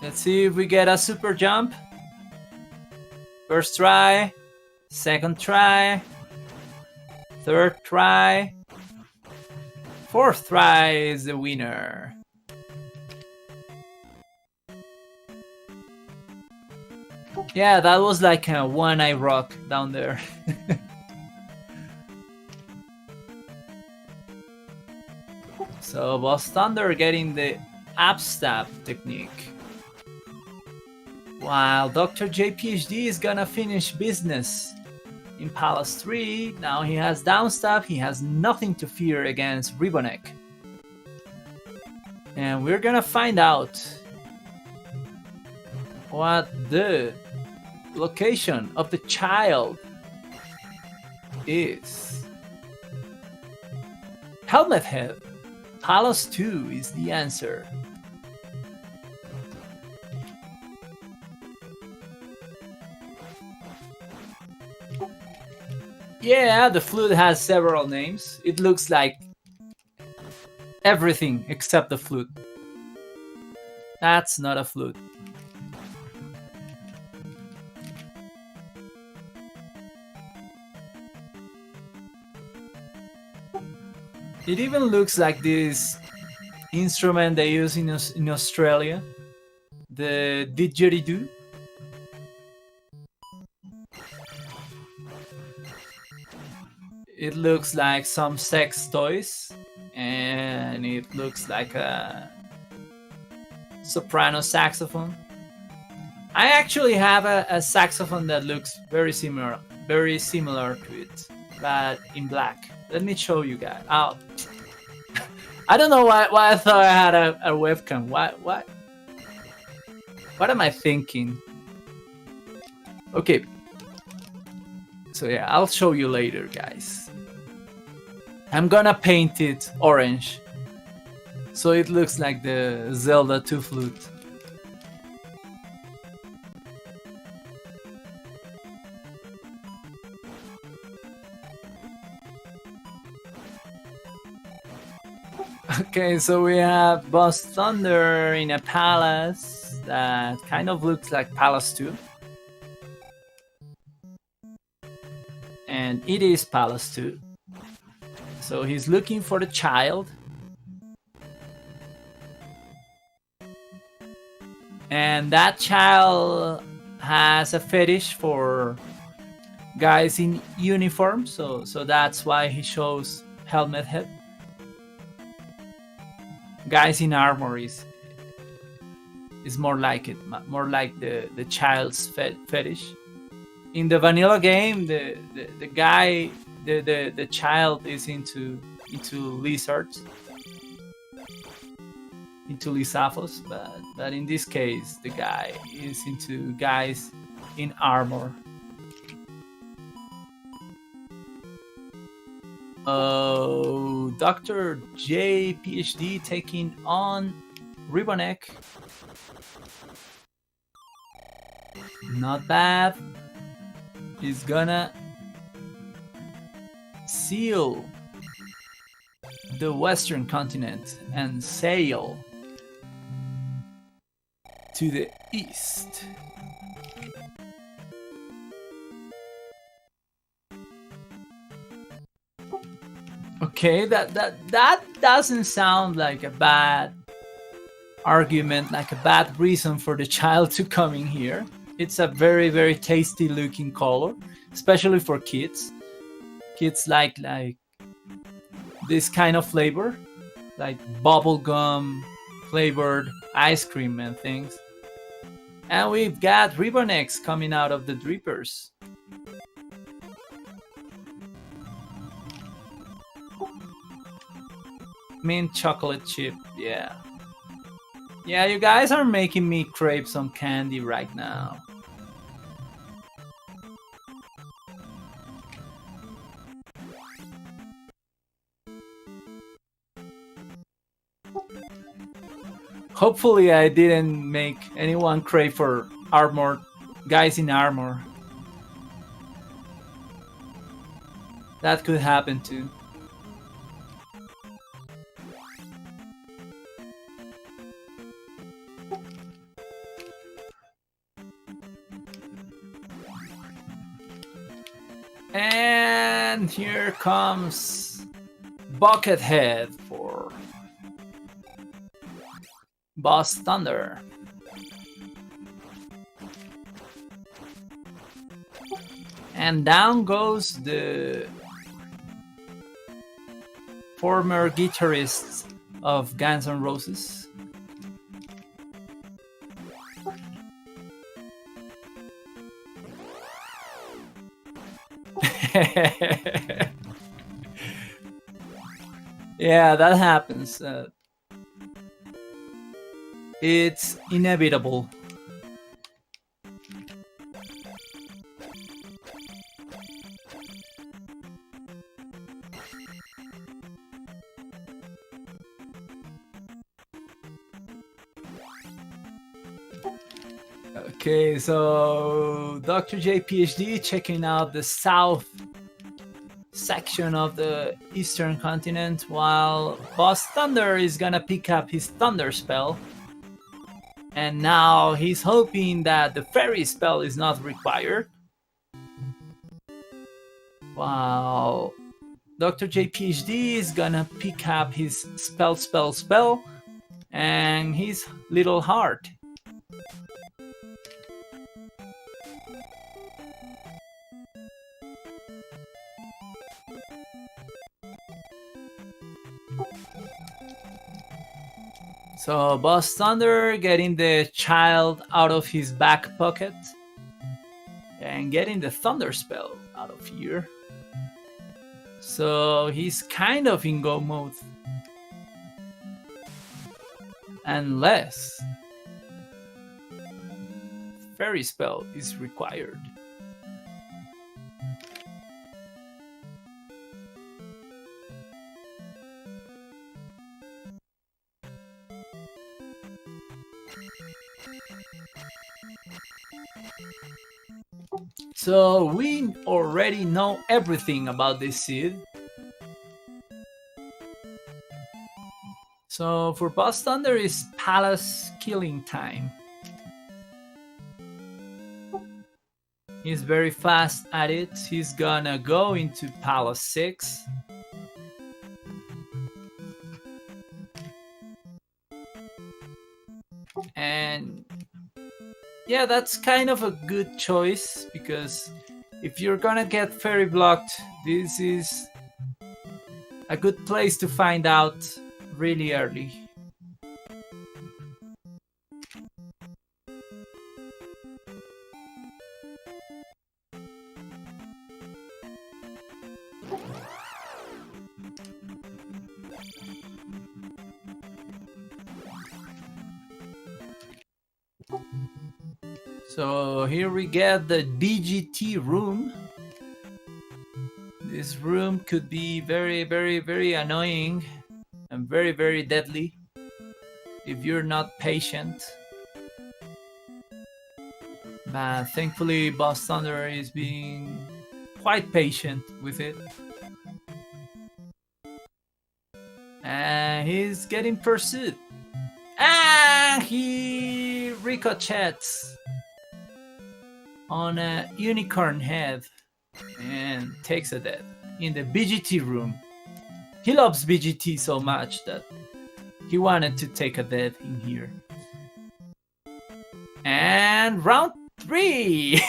Let's see if we get a super jump. First try, second try, third try, fourth try is the winner. Yeah, that was like a 1-Eye Rock down there. So BuzzThunder getting the abstab technique. While Dr. J PhD is gonna finish business in Palace 3. Now he has downstab, he has nothing to fear against Ribonek. And we're gonna find out what the location of the child is. Helmet Head. Palace 2 is the answer. Yeah, the flute has several names. It looks like everything except the flute. That's not a flute. It even looks like this instrument they use in Australia, the didgeridoo. It looks like some sex toys, and it looks like a soprano saxophone. I actually have a saxophone that looks very similar to it, but in black. Let me show you guys. Oh. I don't know why I thought I had a webcam. What am I thinking? Okay. So yeah, I'll show you later, guys. I'm gonna paint it orange, so it looks like the Zelda 2 flute. Okay, so we have BuzzThunder in a palace that kind of looks like Palace 2. And it is Palace 2. So he's looking for the child. And that child has a fetish for guys in uniform, so that's why he shows Helmet Head. Guys in armor is more like it, more like the child's fetish. In the vanilla game, the guy, the child is into lizards, into Lysafos, but in this case, the guy is into guys in armor. Dr. J PhD taking on Ribbonek. Not bad. He's gonna seal the western continent and sail to the east. Okay, that doesn't sound like a bad argument, like a bad reason for the child to come in here. It's a very, very tasty looking color, especially for kids. Kids like this kind of flavor, like bubblegum flavored ice cream and things. And we've got Ribbonex coming out of the drippers. Mint chocolate chip, yeah. Yeah, you guys are making me crave some candy right now. Hopefully I didn't make anyone crave for armor, guys in armor. That could happen too. And here comes Buckethead for BuzzThunder. And down goes the former guitarist of Guns N' Roses. Yeah, that happens. It's inevitable. Okay, so Dr. J PhD checking out the south section of the eastern continent, while BuzzThunder is gonna pick up his thunder spell. And now he's hoping that the fairy spell is not required. While Dr. J PhD is gonna pick up his spell, and his little heart. So BuzzThunder getting the child out of his back pocket and getting the thunder spell out of here. So he's kind of in go mode. Unless fairy spell is required. So we already know everything about this seed. So for BuzzThunder is Palace killing time. He's very fast at it. He's gonna go into Palace 6. And yeah, that's kind of a good choice, because if you're gonna get fairy blocked, this is a good place to find out really early. So here we get the BGT room. This room could be very, very, very annoying and very, very deadly if you're not patient. But thankfully, BuzzThunder is being quite patient with it. And he's getting pursued. And he ricochets on a unicorn head and takes a death in the BGT room. He loves BGT so much that he wanted to take a death in here. And round 3!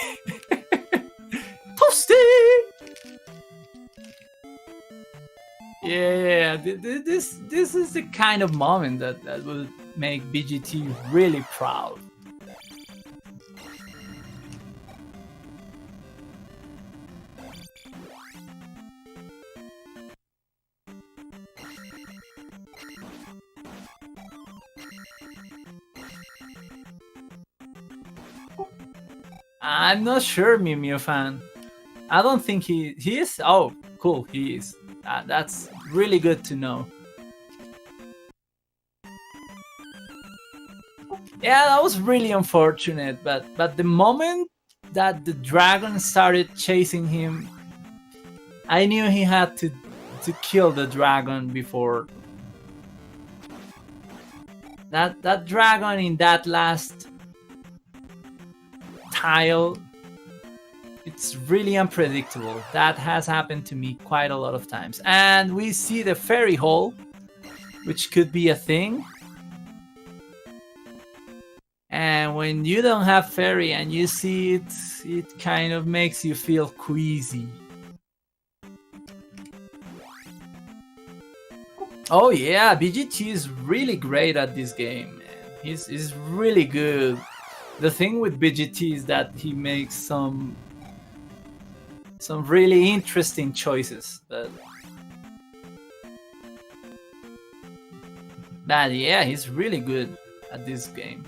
Toasty! Yeah, this is the kind of moment that will make BGT really proud. I'm not sure, Mew Mew fan. I don't think he is. Oh, cool, he is. That's really good to know. Yeah, that was really unfortunate, but the moment that the dragon started chasing him, I knew he had to kill the dragon before. That dragon in that last tile, it's really unpredictable. That has happened to me quite a lot of times. And we see the fairy hole, which could be a thing. And when you don't have fairy and you see it, it kind of makes you feel queasy. Oh yeah, BGT is really great at this game, man. He's really good. The thing with BGT is that he makes some really interesting choices. But yeah, he's really good at this game.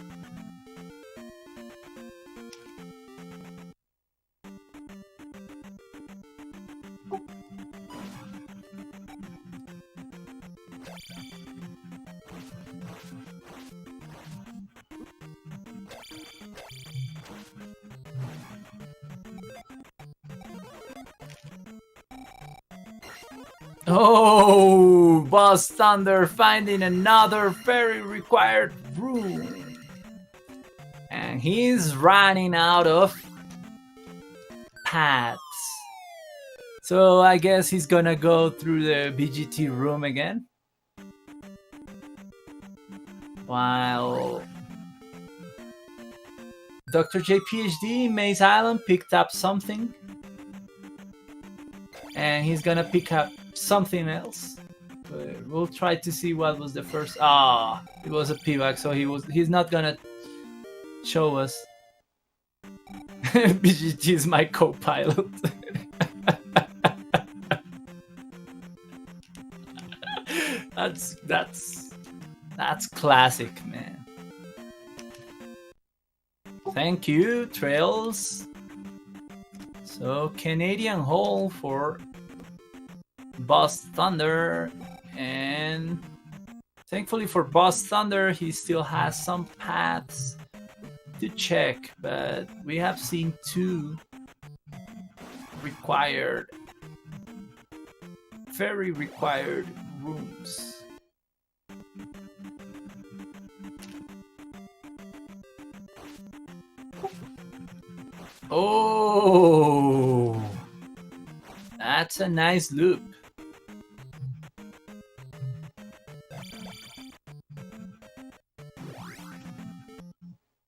Oh, BuzzThunder finding another very required room. And he's running out of paths. So I guess he's gonna go through the BGT room again. While drjayphd in Maze Island picked up something. And he's gonna pick up something else. But we'll try to see what was the first. It was a pivot, so he's not gonna show us. BGT is my co-pilot. That's classic, man. Thank you, Trails. So Canadian Hole for BuzzThunder, and thankfully for BuzzThunder, he still has some paths to check, but we have seen 2 very required rooms. Oh, that's a nice loop.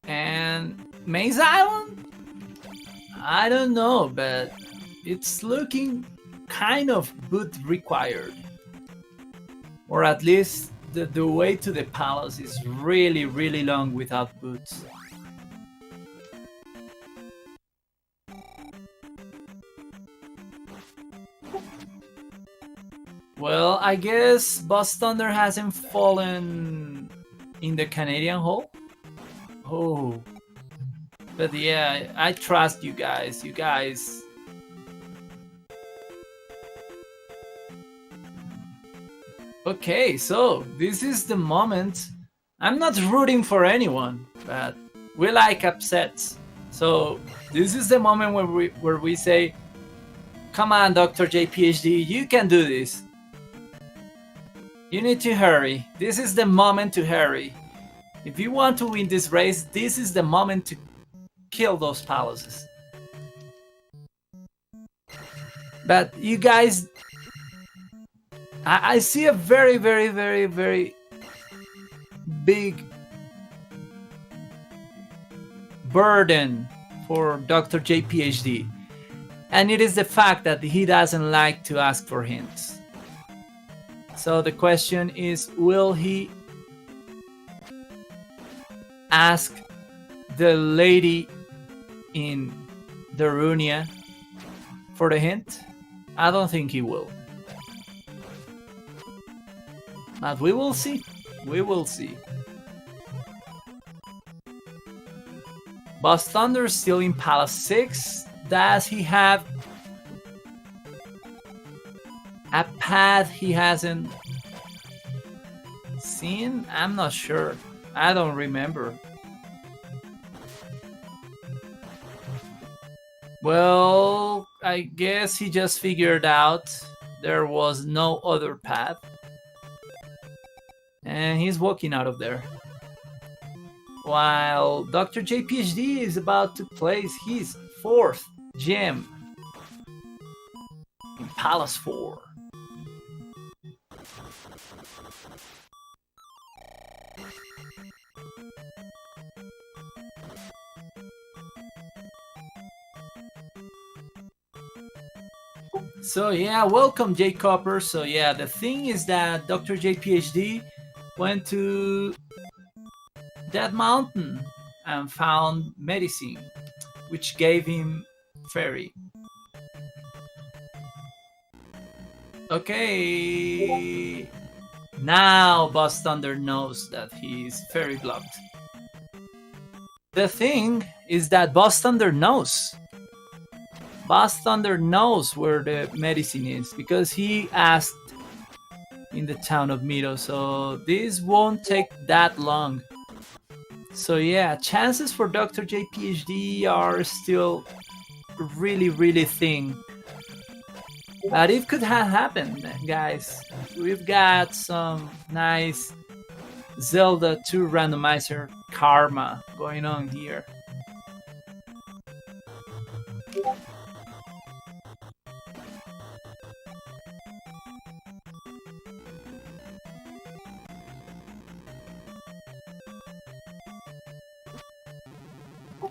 And Maze Island? I don't know, but it's looking kind of boot required. Or at least the way to the palace is really, really long without boots. Well, I guess BuzzThunder hasn't fallen in the Canadian Hole. Oh, but yeah, I trust you guys. You guys Okay, so this is the moment. I'm not rooting for anyone, but we like upsets. So this is the moment where we say, "Come on, Dr. JPhD, you can do this. You need to hurry. This is the moment to hurry. If you want to win this race, this is the moment to kill those palaces." But you guys, I see a very, very, very, very big burden for Dr. JPhD. And it is the fact that he doesn't like to ask for hints. So the question is, will he ask the lady in Darunia for the hint? I don't think he will. But we will see. We will see. BuzzThunder still in Palace 6. Does he have a path he hasn't seen? I'm not sure. I don't remember. Well, I guess he just figured out there was no other path. And he's walking out of there. While Dr. JPhD is about to place his 4th gem in Palace 4. So yeah, welcome J Copper. So yeah, the thing is that Dr. JPhD went to that mountain and found medicine, which gave him fairy. Okay, now BuzzThunder knows that he's fairy blocked. The thing is that BuzzThunder knows. BuzzThunder knows where the medicine is because he asked in the town of Mito, so this won't take that long. So yeah, chances for Dr. JPhD are still really, really thin. But it could have happened, guys. We've got some nice Zelda 2 randomizer karma going on here.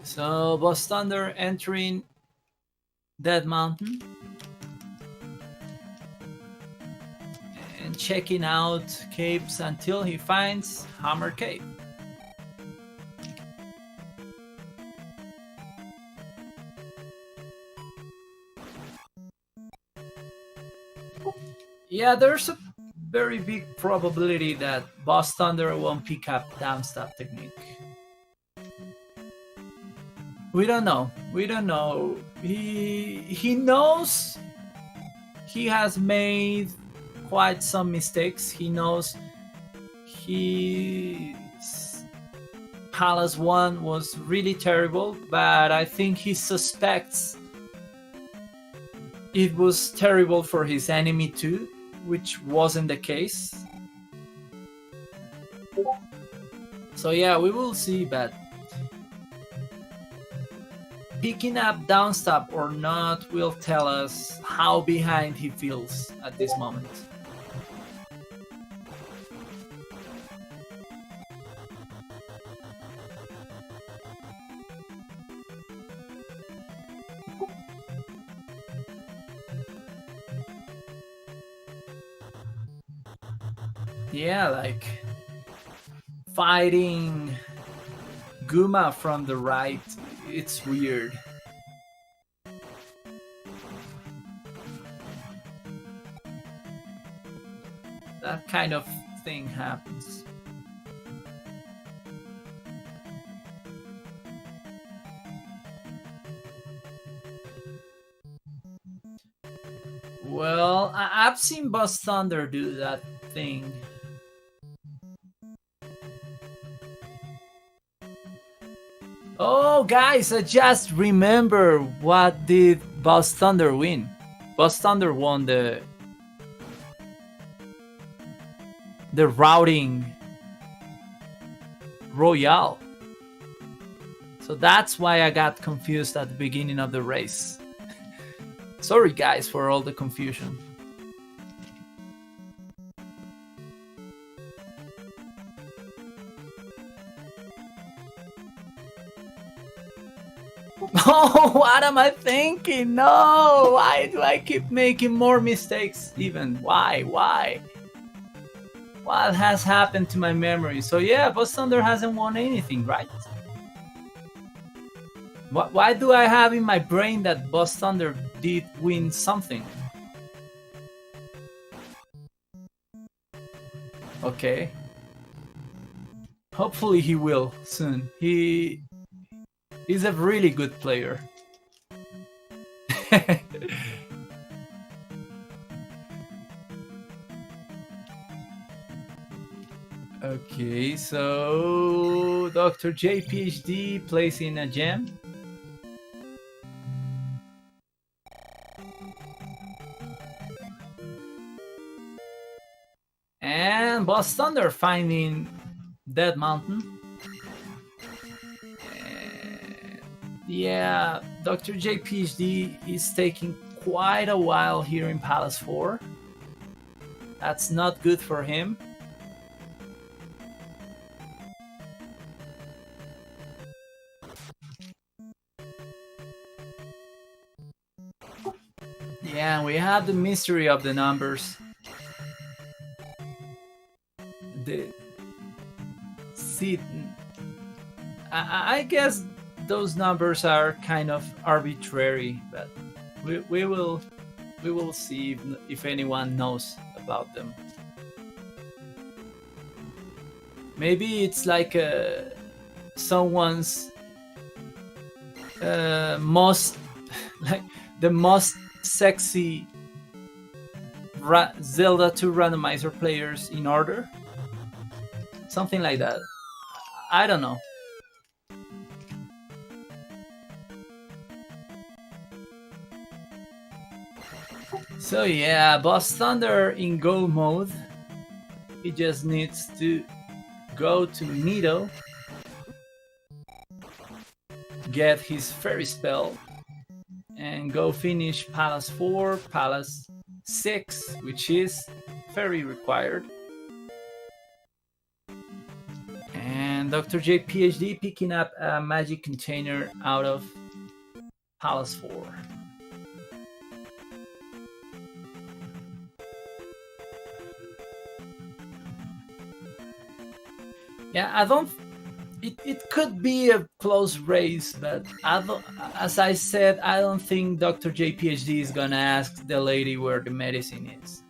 So BuzzThunder entering that mountain and checking out caves until he finds Hammer Cave. Yeah, there's a very big probability that BuzzThunder won't pick up downstab technique. We don't know. We don't know. He knows he has made quite some mistakes. He knows his Palace 1 was really terrible, but I think he suspects it was terrible for his enemy too, which wasn't the case. So yeah, we will see, but picking up downstab or not will tell us how behind he feels at this moment. Yeah, like fighting Guma from the right, it's weird. That kind of thing happens. Well, seen BuzzThunder do that thing. Oh, guys, I just remember what did BuzzThunder win. BuzzThunder won the routing royale. So that's why I got confused at the beginning of the race. Sorry, guys, for all the confusion. Oh, what am I thinking? No, why do I keep making more mistakes even? Why? What has happened to my memory? So yeah, BuzzThunder hasn't won anything, right? Why do I have in my brain that BuzzThunder did win something? Okay. Hopefully he will soon. He's a really good player. Okay, so Dr. JPHD plays in a gem. And BuzzThunder finding Dead Mountain. And yeah, Dr. JPHD is taking quite a while here in Palace 4. That's not good for him. Yeah, we have the mystery of the numbers. I guess those numbers are kind of arbitrary, but we will see if anyone knows about them. Maybe it's like someone's most like the most sexy Zelda 2 randomizer players in order. Something like that. I don't know. So yeah, BuzzThunder in go mode. He just needs to go to Middle, get his fairy spell, and go finish Palace 4, Palace 6, which is fairy required. And Dr. JPHD picking up a magic container out of Palace 4. Yeah, I don't. It could be a close race, but as I said, I don't think Dr. JPHD is gonna ask the lady where the medicine is.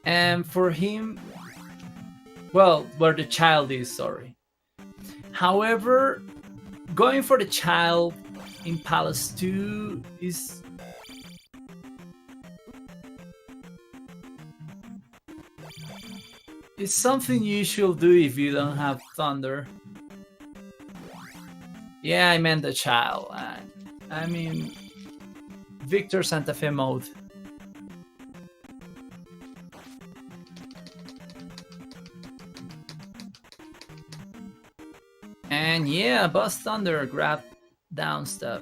And for him, well, where the child is, sorry. However, going for the child in Palace 2 is something you should do if you don't have Thunder. Yeah, I meant the child. I mean, Victor Santa Fe mode. And yeah, BuzzThunder grabbed down stuff.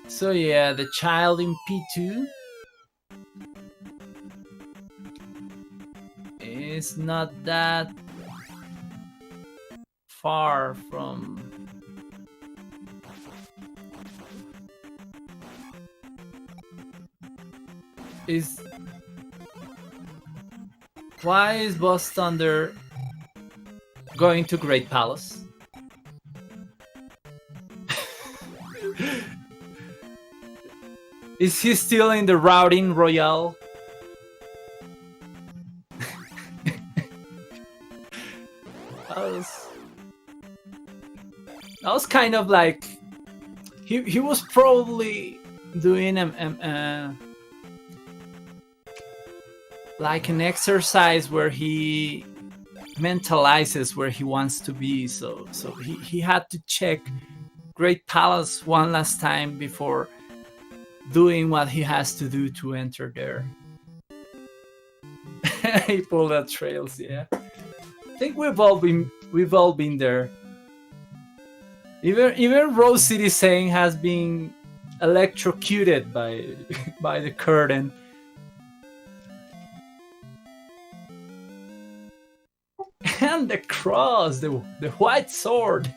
So yeah, the child in P2 is not that far from Why is BuzzThunder going to Great Palace? Is he still in the routing royale? That was kind of like he was probably doing like an exercise where he mentalizes where he wants to be. So he had to check Great Palace one last time before doing what he has to do to enter there. He pulled out trails, yeah. I think we've all been there. Even Rose City saying has been electrocuted by the curtain. And the cross, the white sword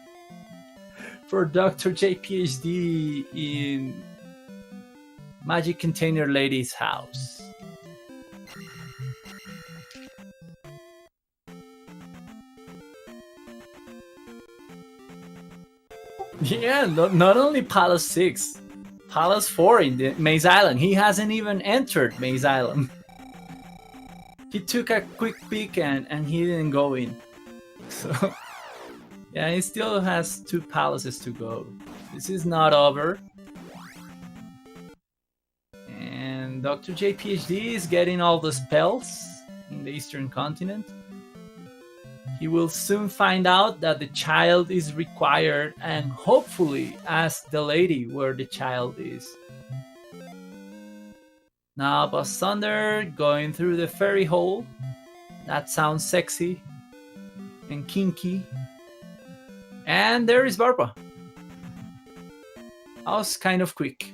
for Dr. JPHD in Magic Container Lady's house. Yeah, not only Palace 6, Palace 4 in the Maze Island. He hasn't even entered Maze Island. He took a quick peek and he didn't go in. So, yeah, he still has 2 palaces to go. This is not over. And Dr. JPHD is getting all the spells in the Eastern Continent. He will soon find out that the child is required and hopefully ask the lady where the child is. Now BuzzThunder going through the fairy hole. That sounds sexy and kinky. And there is Barbara. That was kind of quick.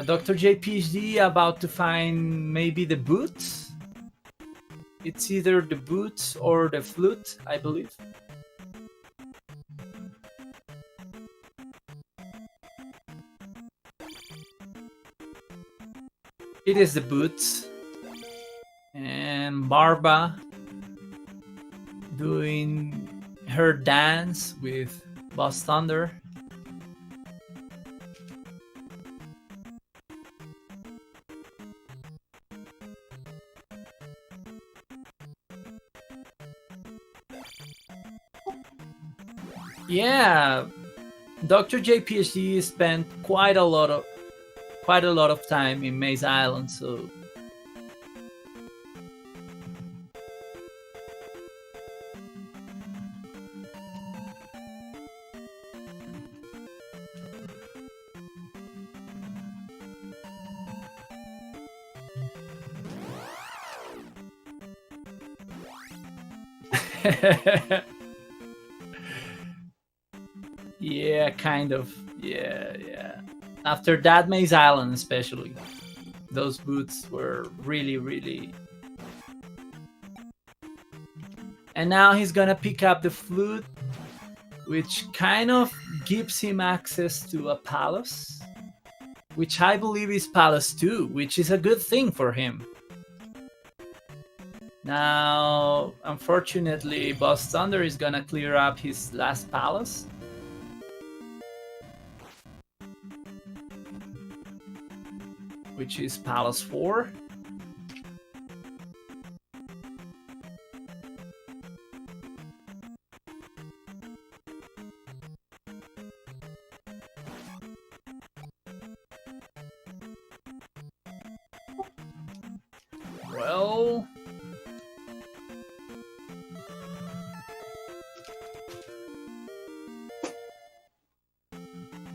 Dr. JPHD about to find maybe the boots. It's either the boots or the flute, I believe. It is the boots. And Barbara doing her dance with BuzzThunder. Yeah, Dr. JPHD spent quite a lot of time in Maze Island, so yeah, kind of. Yeah. After that Maze Island especially, those boots were really. And now he's gonna pick up the flute, which kind of gives him access to a palace, which I believe is Palace 2, which is a good thing for him. Now, unfortunately, BuzzThunder is gonna clear up his last palace. Which is Palace 4. Well,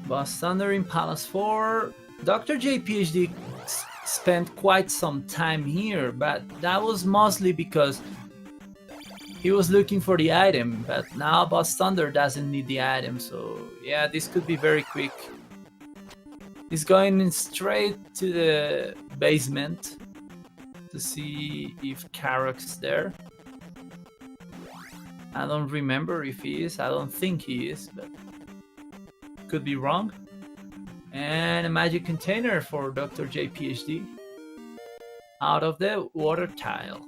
BuzzThunder in Palace 4. Dr. JPHD spent quite some time here, but that was mostly because he was looking for the item, but now BuzzThunder doesn't need the item, so yeah, this could be very quick. He's going straight to the basement to see if Karok's there. I don't remember if he is. I don't think he is, but could be wrong. And a magic container for Dr. J PhD out of the water tile.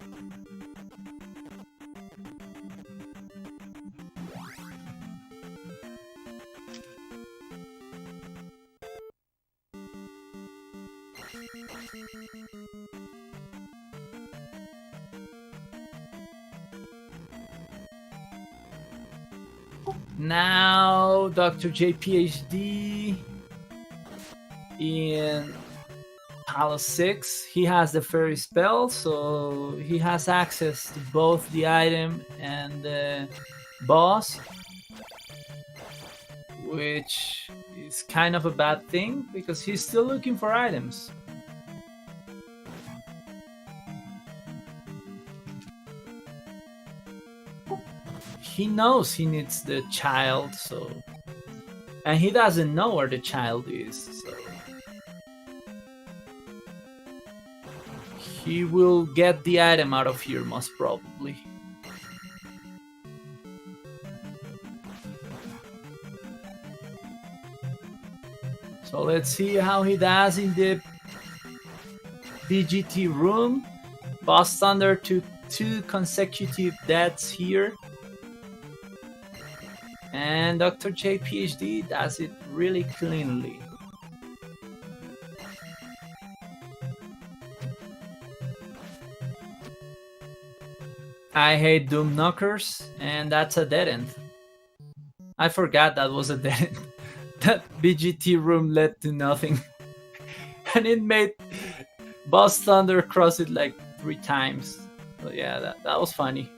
Now Dr. J PhD in Palace 6, he has the fairy spell, so he has access to both the item and the boss, which is kind of a bad thing because he's still looking for items. He knows he needs the child, so, and he doesn't know where the child is, so he will get the item out of here most probably. So let's see how he does in the BGT room. BuzzThunder took 2 consecutive deaths here. And Dr. J PhD does it really cleanly. I hate Doom Knockers, and that's a dead end. I forgot that was a dead end. That BGT room led to nothing. And it made BuzzThunder cross it like 3 times. So yeah, that was funny.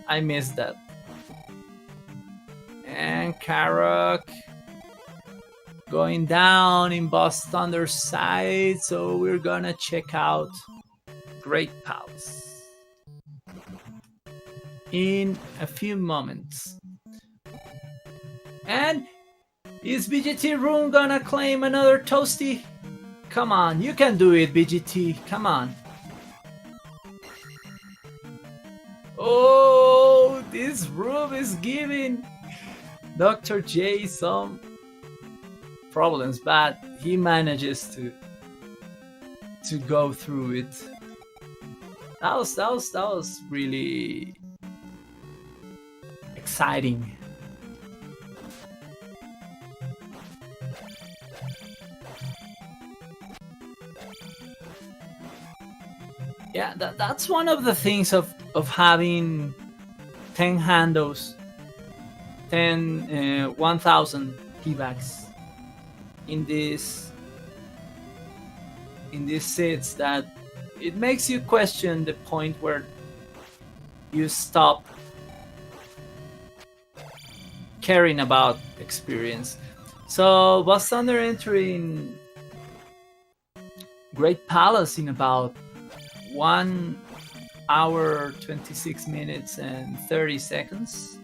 I missed that. And Karok going down in BuzzThunder's side, so we're gonna check out Great Palace in a few moments. And is BGT Room gonna claim another Toasty? Come on, you can do it, BGT, come on. Oh, this room is giving Dr. J some problems, but he manages to go through it. That was really exciting. Yeah, that's one of the things of having 10 handles, 1,000 T-Bags in these sets, that it makes you question the point where you stop caring about experience. So BuzzThunder entering Great Palace in about 1 hour, 26 minutes and 30 seconds.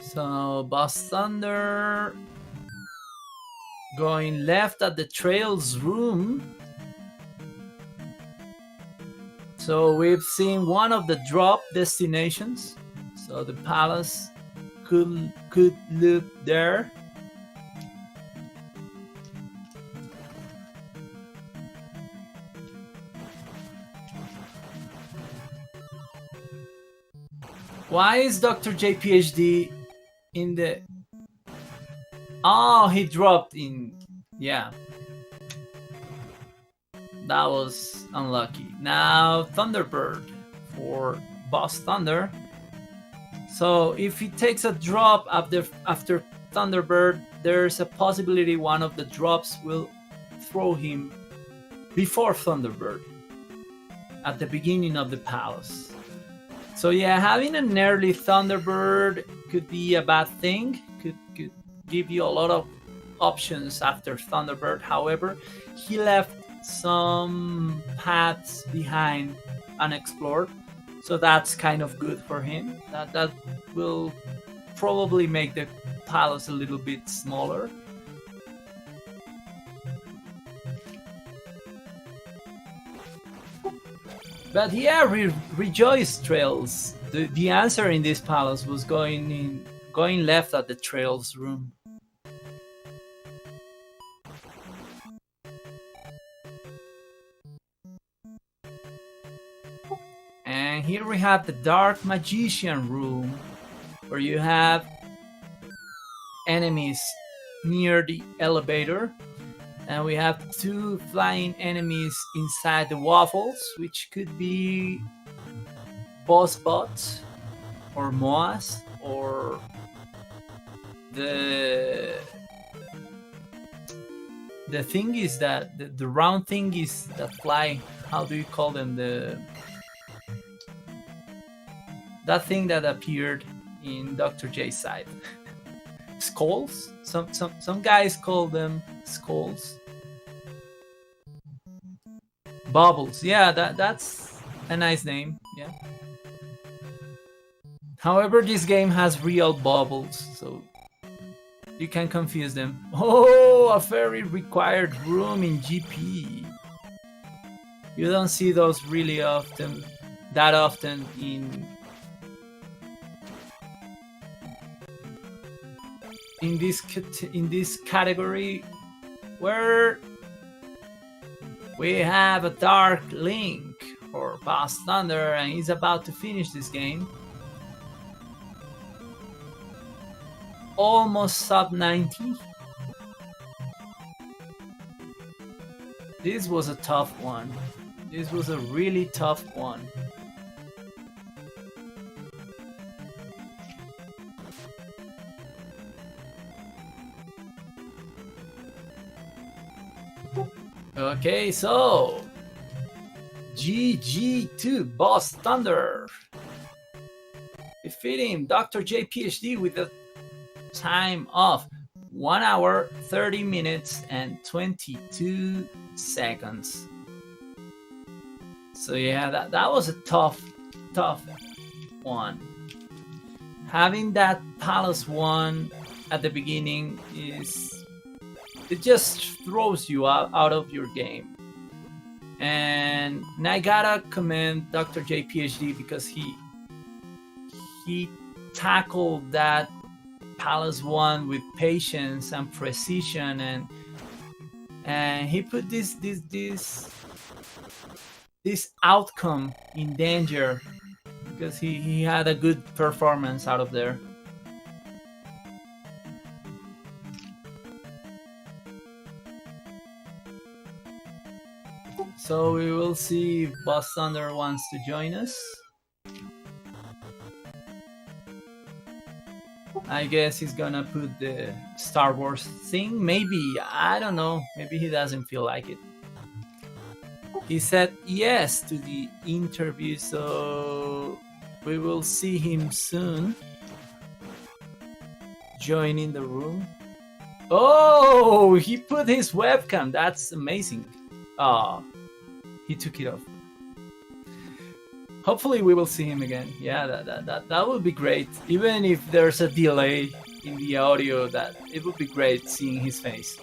So BuzzThunder going left at the Trails room. So we've seen one of the drop destinations. So the palace could loop there. Why is Dr. J PhD in the... Oh, he dropped in... Yeah. That was unlucky. Now Thunderbird for BuzzThunder. So if he takes a drop after Thunderbird, there's a possibility one of the drops will throw him before Thunderbird at the beginning of the palace. So yeah, having an early Thunderbird could be a bad thing. Could give you a lot of options after Thunderbird. However, he left some paths behind unexplored, so that's kind of good for him. That will probably make the palace a little bit smaller. But yeah, rejoice, Trails. The answer in this palace was going left at the Trails room. And here we have the Dark Magician room, where you have enemies near the elevator. And we have 2 flying enemies inside the waffles, which could be boss bots or moas, or the thingies that the round thingies that fly. How do you call them? That thing that appeared in Dr. J's side. Skulls? Some guys call them skulls. Bubbles. Yeah, that's a nice name. Yeah. However, this game has real bubbles, so you can confuse them. Oh, a very required room in GP. You don't see those really often, that often in this category, where we have a Dark Link for BuzzThunder, and he's about to finish this game. Almost sub 90. This was a tough one. This was a really tough one. Okay, so GG to BuzzThunder, defeating Dr. J PhD with a time of 1 hour 30 minutes and 22 seconds. So yeah, that was a tough one. Having that Palace 1 at the beginning it just throws you out of your game. And I gotta commend Dr. J PhD, because he tackled that Palace 1 with patience and precision, and he put this outcome in danger, because he had a good performance out of there. So we will see if BuzzThunder wants to join us. I guess he's gonna put the Star Wars thing. Maybe, I don't know. Maybe he doesn't feel like it. He said yes to the interview, so we will see him soon joining the room. Oh, he put his webcam. That's amazing. Oh, he took it off. Hopefully we will see him again. Yeah, that would be great. Even if there's a delay in the audio, that it would be great seeing his face.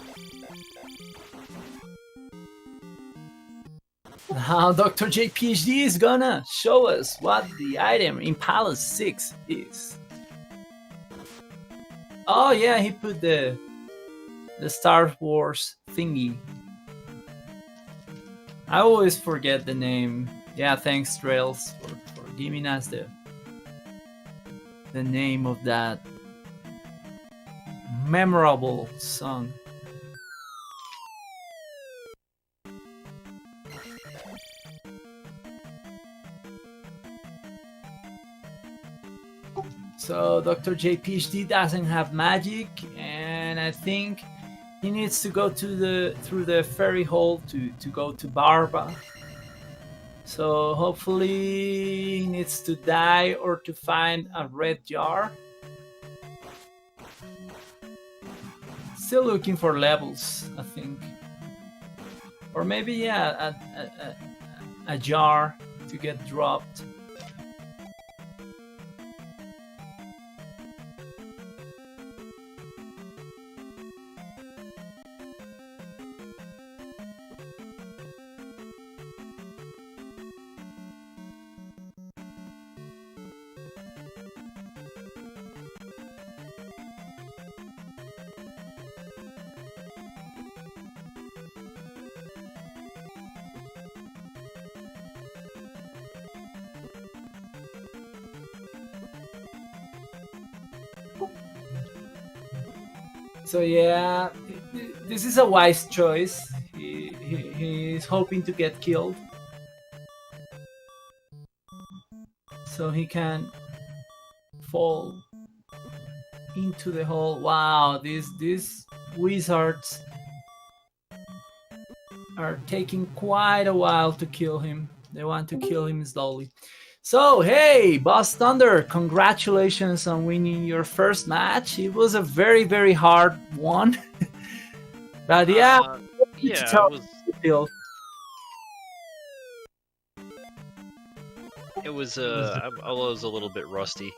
Now Dr. J PhD is gonna show us what the item in Palace 6 is. Oh yeah, he put the Star Wars thingy. I always forget the name. Yeah, thanks Trails for giving us the name of that memorable song. So Dr. J PhD doesn't have magic, and I think he needs to go through the ferry hole to go to Barba. So hopefully he needs to die or to find a red jar. Still looking for levels, I think. Or maybe, yeah, a jar to get dropped. So yeah, this is a wise choice. He's hoping to get killed so he can fall into the hole. Wow, these wizards are taking quite a while to kill him. They want to kill him slowly. So hey, BuzzThunder, congratulations on winning your first match. It was a very, very hard one. But yeah, yeah, tell it was. me the feel. It was. I was a little bit rusty,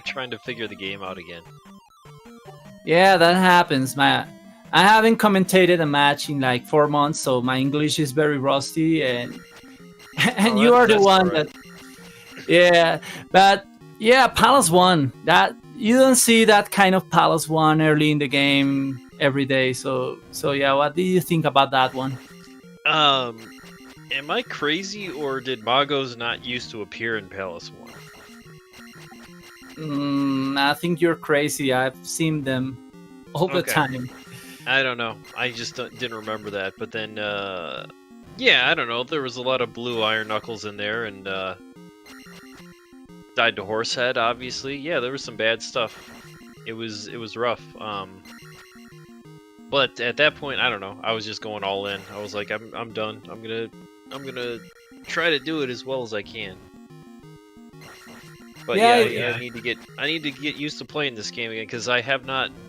trying to figure the game out again. Yeah, that happens, man. I haven't commentated a match in like 4 months, so my English is very rusty, and and you are the one right. that. Yeah, but yeah, Palace 1. That you don't see that kind of Palace 1 early in the game every day. So yeah, what do you think about that one? Am I crazy, or did Magos not used to appear in Palace 1? I think you're crazy. I've seen them all the Okay. time. I don't know. I just didn't remember that. But then, yeah, I don't know. There was a lot of blue Iron Knuckles in there, and died to Horsehead, obviously. Yeah, there was some bad stuff. It was rough. But at that point, I don't know. I was just going all in. I was like, I'm done. I'm gonna try to do it as well as I can. But yeah, I need to get used to playing this game again, because I haven't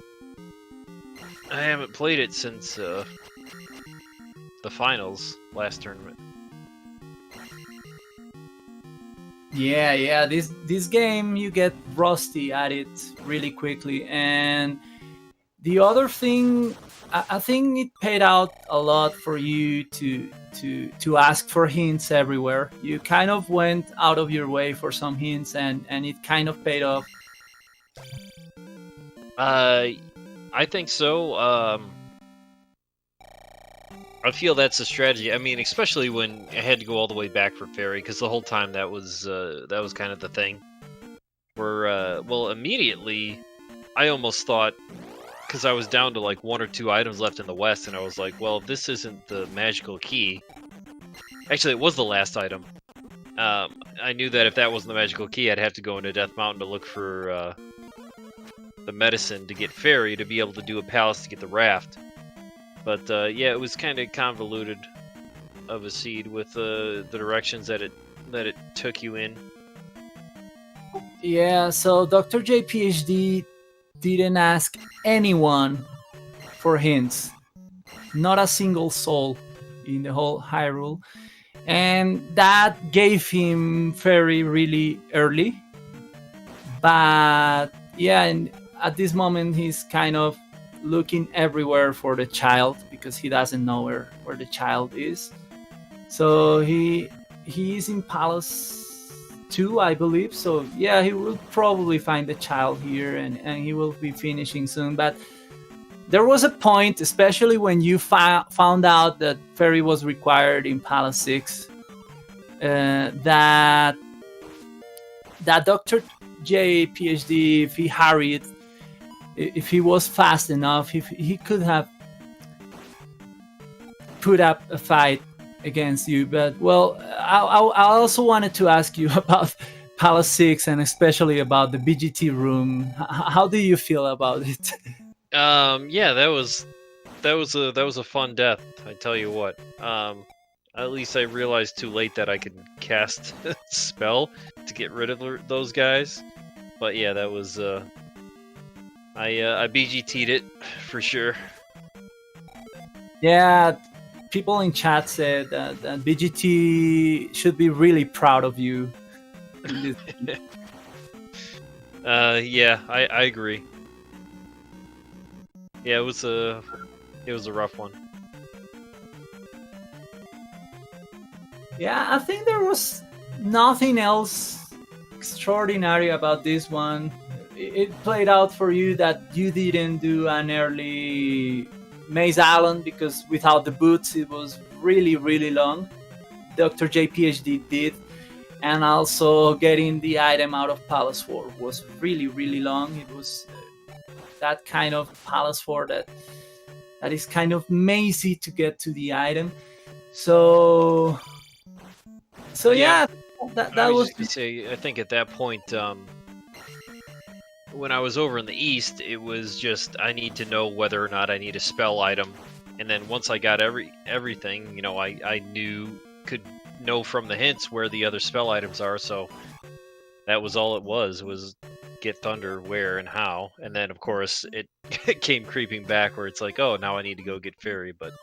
played it since the finals last tournament. Yeah. This game, you get rusty at it really quickly, and the other thing, I think it paid out a lot for you to ask for hints everywhere. You kind of went out of your way for some hints, and it kind of paid off. I think so. I feel that's a strategy. I mean, especially when I had to go all the way back for Fairy, because the whole time that was kind of the thing. Where, well, immediately, I almost thought, because I was down to like 1 or 2 items left in the West, and I was like, well, if this isn't the magical key. Actually, it was the last item. I knew that if that wasn't the magical key, I'd have to go into Death Mountain to look for the medicine to get Fairy to be able to do a palace to get the raft. But yeah, it was kind of convoluted of a seed with the directions that it took you in. Yeah, so Dr. JPHD didn't ask anyone for hints. Not a single soul in the whole Hyrule. And that gave him Fairy really early. But yeah, and at this moment he's kind of looking everywhere for the child, because he doesn't know where the child is. So he is in Palace 2, I believe. So yeah, he will probably find the child here, and he will be finishing soon. But there was a point, especially when you found out that Fairy was required in Palace 6, that Dr. J PhD, if he hurried, if he was fast enough, if he could have put up a fight against you. But well, I also wanted to ask you about Palace 6, and especially about the BGT room. How do you feel about it? Yeah, that was a fun death. I tell you what. At least I realized too late that I could cast a spell to get rid of those guys. But yeah, that was I BGT'd it for sure. Yeah, people in chat said that BGT should be really proud of you. Yeah, I agree. Yeah, it was a rough one. Yeah, I think there was nothing else extraordinary about this one. It played out for you that you didn't do an early Maze Island, because without the boots it was really, really long. Dr. JPHD did. And also getting the item out of Palace 4 was really, really long. It was that kind of palace fort that is kind of mazy to get to the item. So Yeah. that I was just gonna say, I think at that point, when I was over in the east, it was just I need to know whether or not I need a spell item, and then once I got everything, you know, I could know from the hints where the other spell items are. So that was all it was get thunder where and how, and then of course it came creeping back where it's like, oh, now I need to go get fairy. But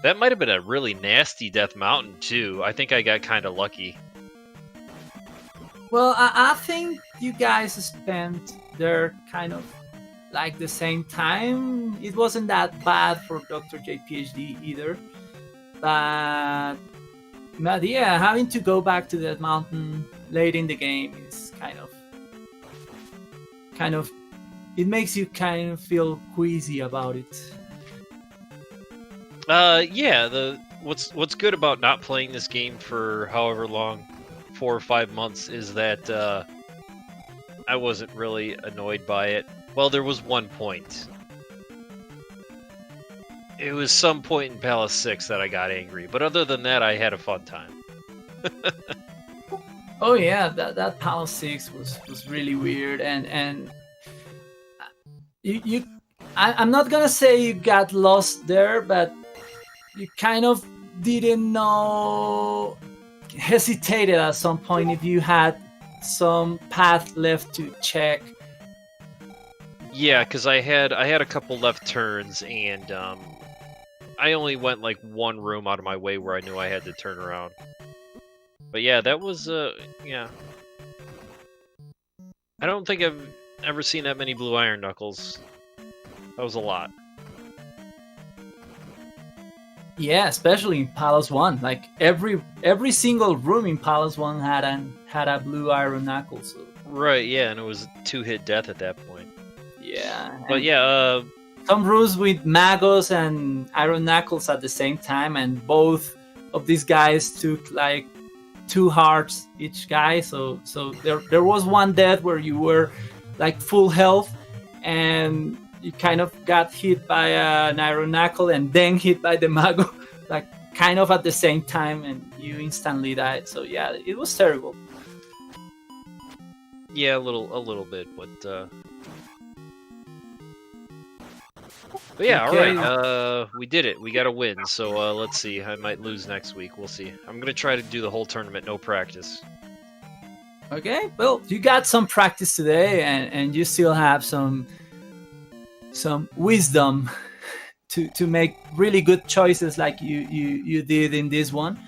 that might have been a really nasty death mountain too. I think I got kind of lucky. Well, I think you guys spent there kind of like the same time. It wasn't that bad for Dr. JPhD either. But yeah, having to go back to that mountain late in the game is kind of it makes you kind of feel queasy about it. Yeah, what's good about not playing this game for however long, 4 or 5 months, is that I wasn't really annoyed by it. Well, there was one point. It was some point in Palace 6 that I got angry, but other than that, I had a fun time. Oh yeah, that Palace 6 was really weird, and I'm not gonna say you got lost there, but you kind of didn't know, hesitated at some point if you had some path left to check. Yeah, because I had a couple left turns, and I only went like one room out of my way where I knew I had to turn around. But yeah, that was yeah. I don't think I've ever seen that many blue iron knuckles. That was a lot. Yeah, especially in Palace 1. Like every single room in Palace 1 had a blue iron knuckle. So Right, yeah, and it was 2-hit death at that point. yeah. But yeah, some rooms with Magos and Iron Knuckles at the same time, and both of these guys took like 2 hearts each guy. So there was one death where you were like full health, and you kind of got hit by an Iron Knuckle and then hit by the Mago, like kind of at the same time, and you instantly died. So yeah, it was terrible. yeah, a little bit, but yeah, Okay. alright, we did it. We got a win, so let's see. I might lose next week. We'll see. I'm gonna try to do the whole tournament, no practice. Okay, well, you got some practice today, and you still have some wisdom to make really good choices like you did in this one.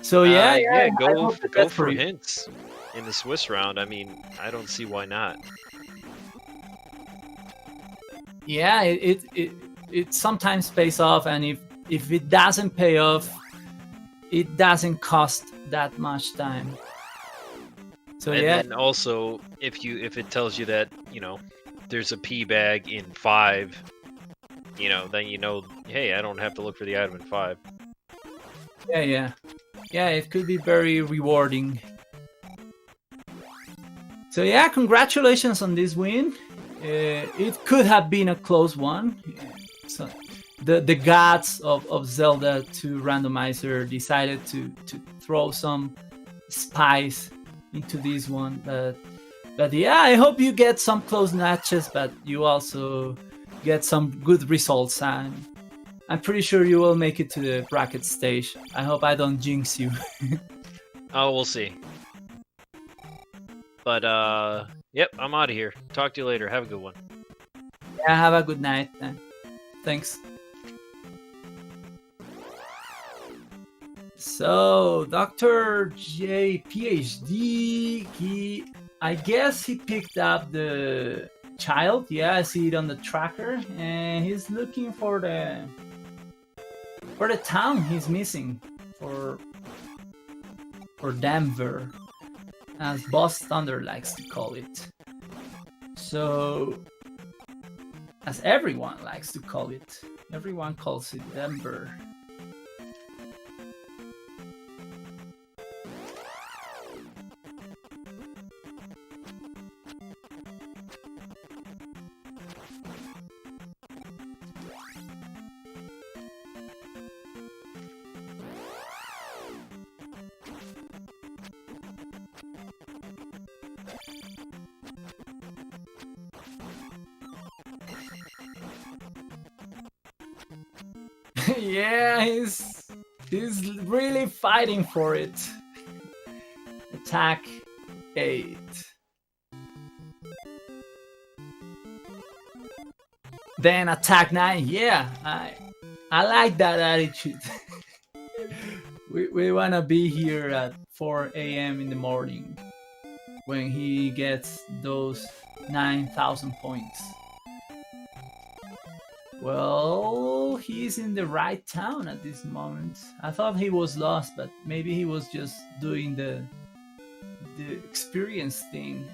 So yeah, go hope the best for for you. hints in the Swiss round. I mean, I don't see why not. Yeah, it sometimes pays off, and if it doesn't pay off, it doesn't cost that much time. So And yeah, then also, if it tells you that, you know, there's a P bag in 5, you know, then you know, hey, I don't have to look for the item in 5. yeah, it could be very rewarding. So yeah, congratulations on this win. It could have been a close one. So the gods of Zelda to Randomizer decided to throw some spice into this one, but yeah, I hope you get some close matches, but you also get some good results. I'm pretty sure you will make it to the bracket stage. I hope I don't jinx you. Oh, we'll see. But yep, I'm out of here. Talk to you later. Have a good one. Yeah, have a good night then. Thanks. So, Dr. J PhD, I guess he picked up the child. Yeah, I see it on the tracker, and he's looking for the town he's missing for Denver, as BuzzThunder likes to call it. So, as everyone likes to call it, everyone calls it Denver. Yeah, he's really fighting for it. Attack 8. Then attack 9. Yeah, I like that attitude. we wanna be here at 4 a.m. in the morning when he gets those 9,000 points. Well, he's in the right town at this moment. I thought he was lost, but maybe he was just doing the experience thing.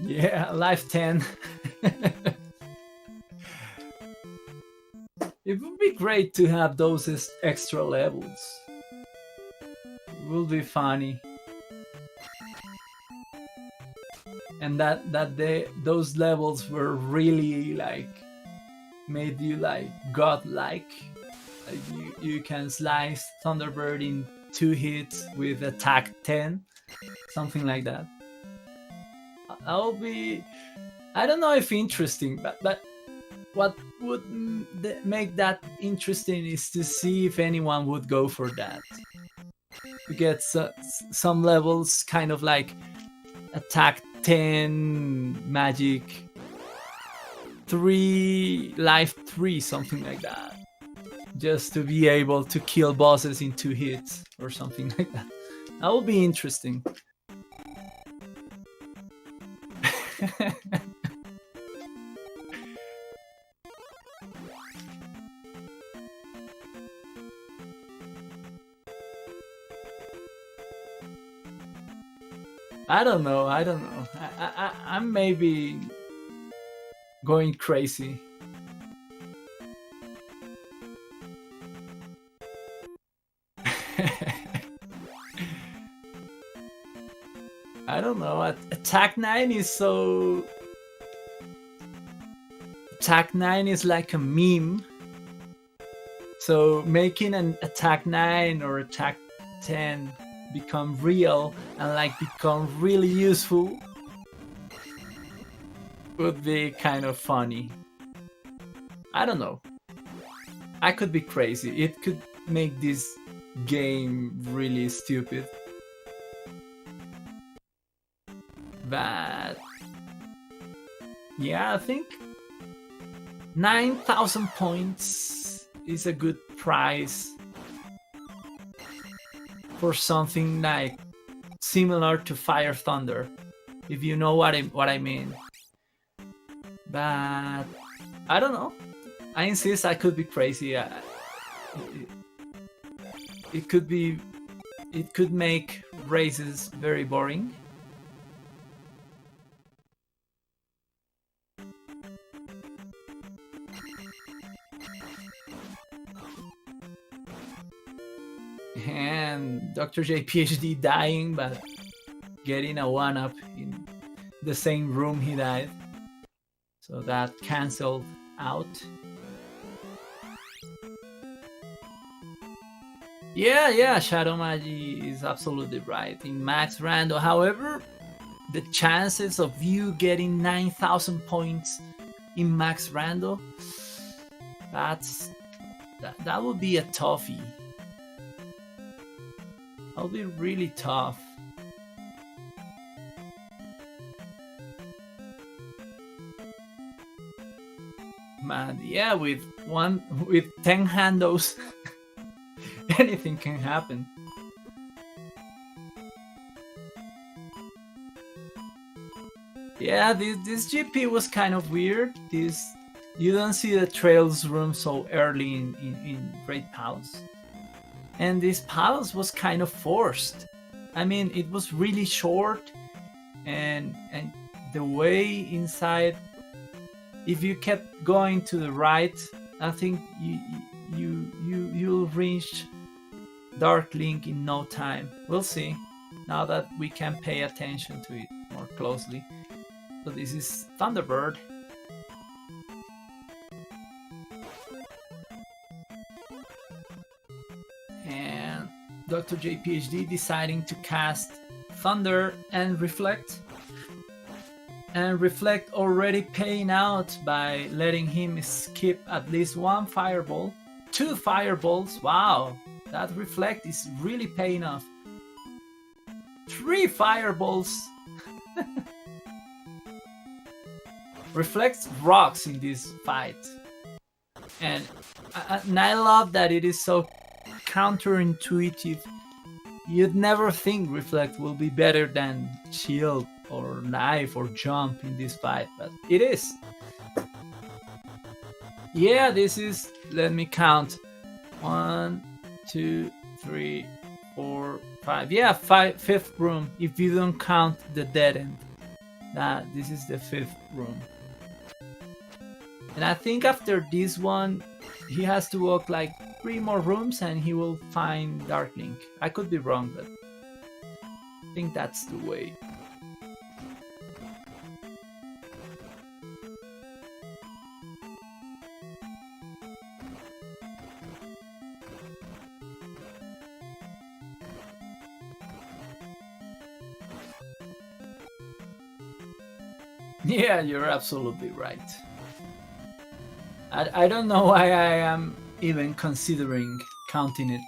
Yeah, life 10. It would be great to have those extra levels. It will be funny. And those levels were really like made you like godlike. Like you can slice Thunderbird in 2 hits with attack 10, something like that. That'll be, I don't know if interesting, but what would make that interesting is to see if anyone would go for that. To get some levels kind of like attack 10, magic 3, life 3, something like that. Just to be able to kill bosses in 2 hits or something like that. That would be interesting. I don't know. I'm maybe going crazy. I don't know. Attack 9 is so... Attack 9 is like a meme. So making an attack 9 or attack 10 become real and like become really useful would be kind of funny. I don't know. I could be crazy. It could make this game really stupid. But yeah, I think 9,000 points is a good price for something like similar to Fire Thunder, if you know what I mean. But I don't know. I insist I could be crazy. It could make races very boring. And Dr. JPhD dying, but getting a 1-up in the same room he died. So that cancelled out. Yeah, Shadow Magi is absolutely right. In Max Rando, however, the chances of you getting 9,000 points in Max Rando, that would be a toughie. That'll be really tough. Man, yeah, with 10 handles, anything can happen. Yeah, this GP was kind of weird. You don't see the Trails room so early in Great Palace. And this palace was kind of forced. I mean, it was really short, and the way inside, if you kept going to the right, I think you'll reach Dark Link in no time. We'll see, now that we can pay attention to it more closely. So this is Thunderbird. and Dr. JPHD deciding to cast Thunder and Reflect. And Reflect already paying out by letting him skip at least one fireball. 2 fireballs, wow, that Reflect is really paying off. 3 fireballs. Reflect rocks in this fight. And I love that it is so counterintuitive. You'd never think Reflect will be better than Shield or Knife or Jump in this fight, but it is. Yeah, this is, let me count. 1, 2, 3, 4, 5. Yeah, 5th room if you don't count the dead end. This is the 5th room. And I think after this one, he has to walk like 3 more rooms and he will find Dark Link. I could be wrong, but I think that's the way. Yeah, you're absolutely right. I don't know why I am even considering counting it.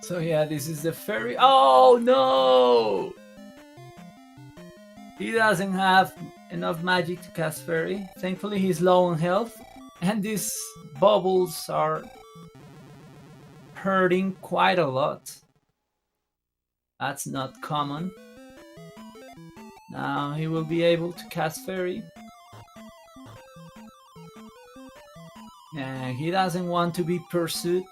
So yeah, this is the fairy. Oh no! He doesn't have enough magic to cast fairy. Thankfully he's low on health, and these bubbles are hurting quite a lot. That's not common. Now he will be able to cast fairy. And he doesn't want to be pursued,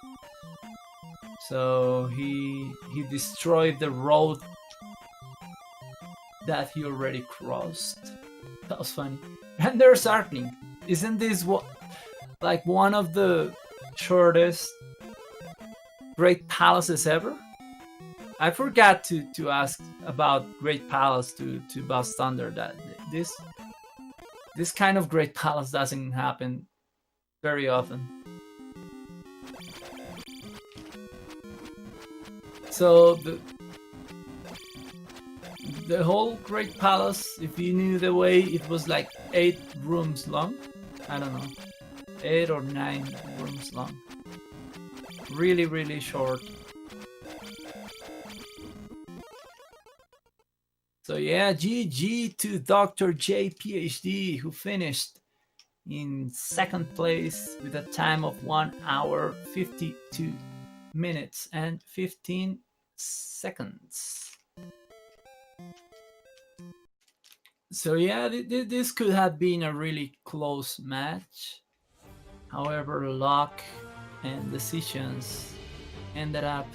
so he destroyed the road that he already crossed. That was funny. And there's Arcling. Isn't this like one of the shortest Great Palaces ever? I forgot to ask about Great Palace to BuzzThunder. That this kind of Great Palace doesn't happen very often. So the whole Great Palace, if you knew the way, it was like 8 rooms long. I don't know, 8 or 9 rooms long. Really, really short. So yeah, GG to Dr. J PhD, who finished in 2nd place with a time of 1 hour 52 minutes and 15 seconds. So yeah, this could have been a really close match. However, luck and decisions ended up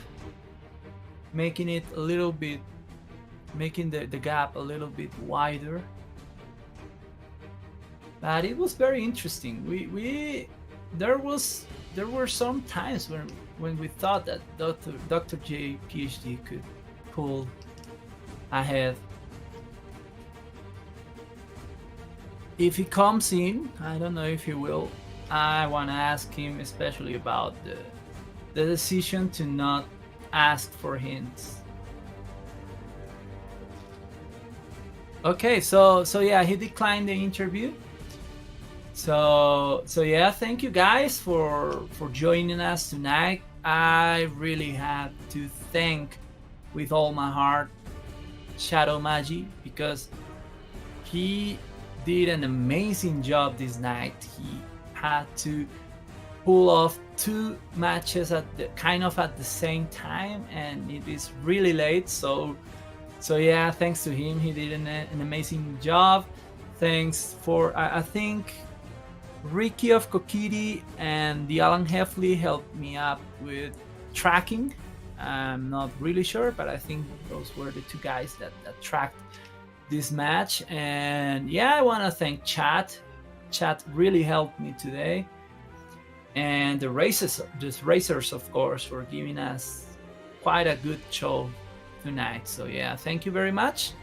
making it a little bit, making the gap a little bit wider. But it was very interesting. There were some times when we thought that Dr. J PhD could pull ahead. If he comes in, I don't know if he will, I want to ask him especially about the decision to not ask for hints. Okay, so yeah, he declined the interview. So yeah, thank you guys for joining us tonight. I really have to thank with all my heart Shadow Magi, because he did an amazing job this night. He had to pull off 2 matches at the same time, and it is really late. So yeah, thanks to him, he did an amazing job. Thanks for I think Ricky of Kokiri and the Alan Heffley helped me up with tracking. I'm not really sure, but I think those were the 2 guys that tracked this match. And yeah, I want to thank Chat. Chat really helped me today. and the racers, of course, for giving us quite a good show tonight. So yeah, thank you very much.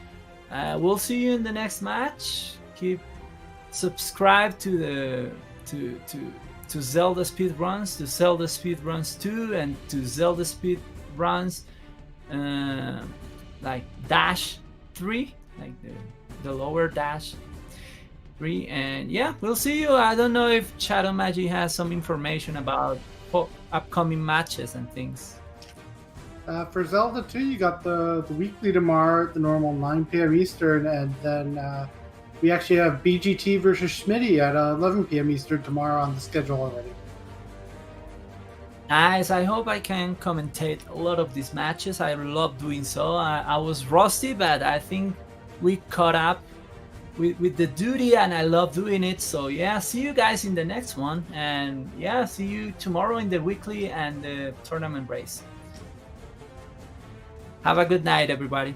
We'll see you in the next match. Keep subscribe to Zelda Speedruns, to Zelda Speedruns 2, and to Zelda Speedruns like dash 3, like the lower dash 3. And yeah, we'll see you. I don't know if Shadow Magic has some information about upcoming matches and things. For Zelda 2, you got the weekly tomorrow at the normal 9 p.m. Eastern, and then we actually have BGT versus Schmitty at 11 p.m. Eastern tomorrow on the schedule already. Nice. I hope I can commentate a lot of these matches. I love doing so. I was rusty, but I think we caught up with the duty, and I love doing it. So yeah, see you guys in the next one, and yeah, see you tomorrow in the weekly and the tournament race. Have a good night, everybody.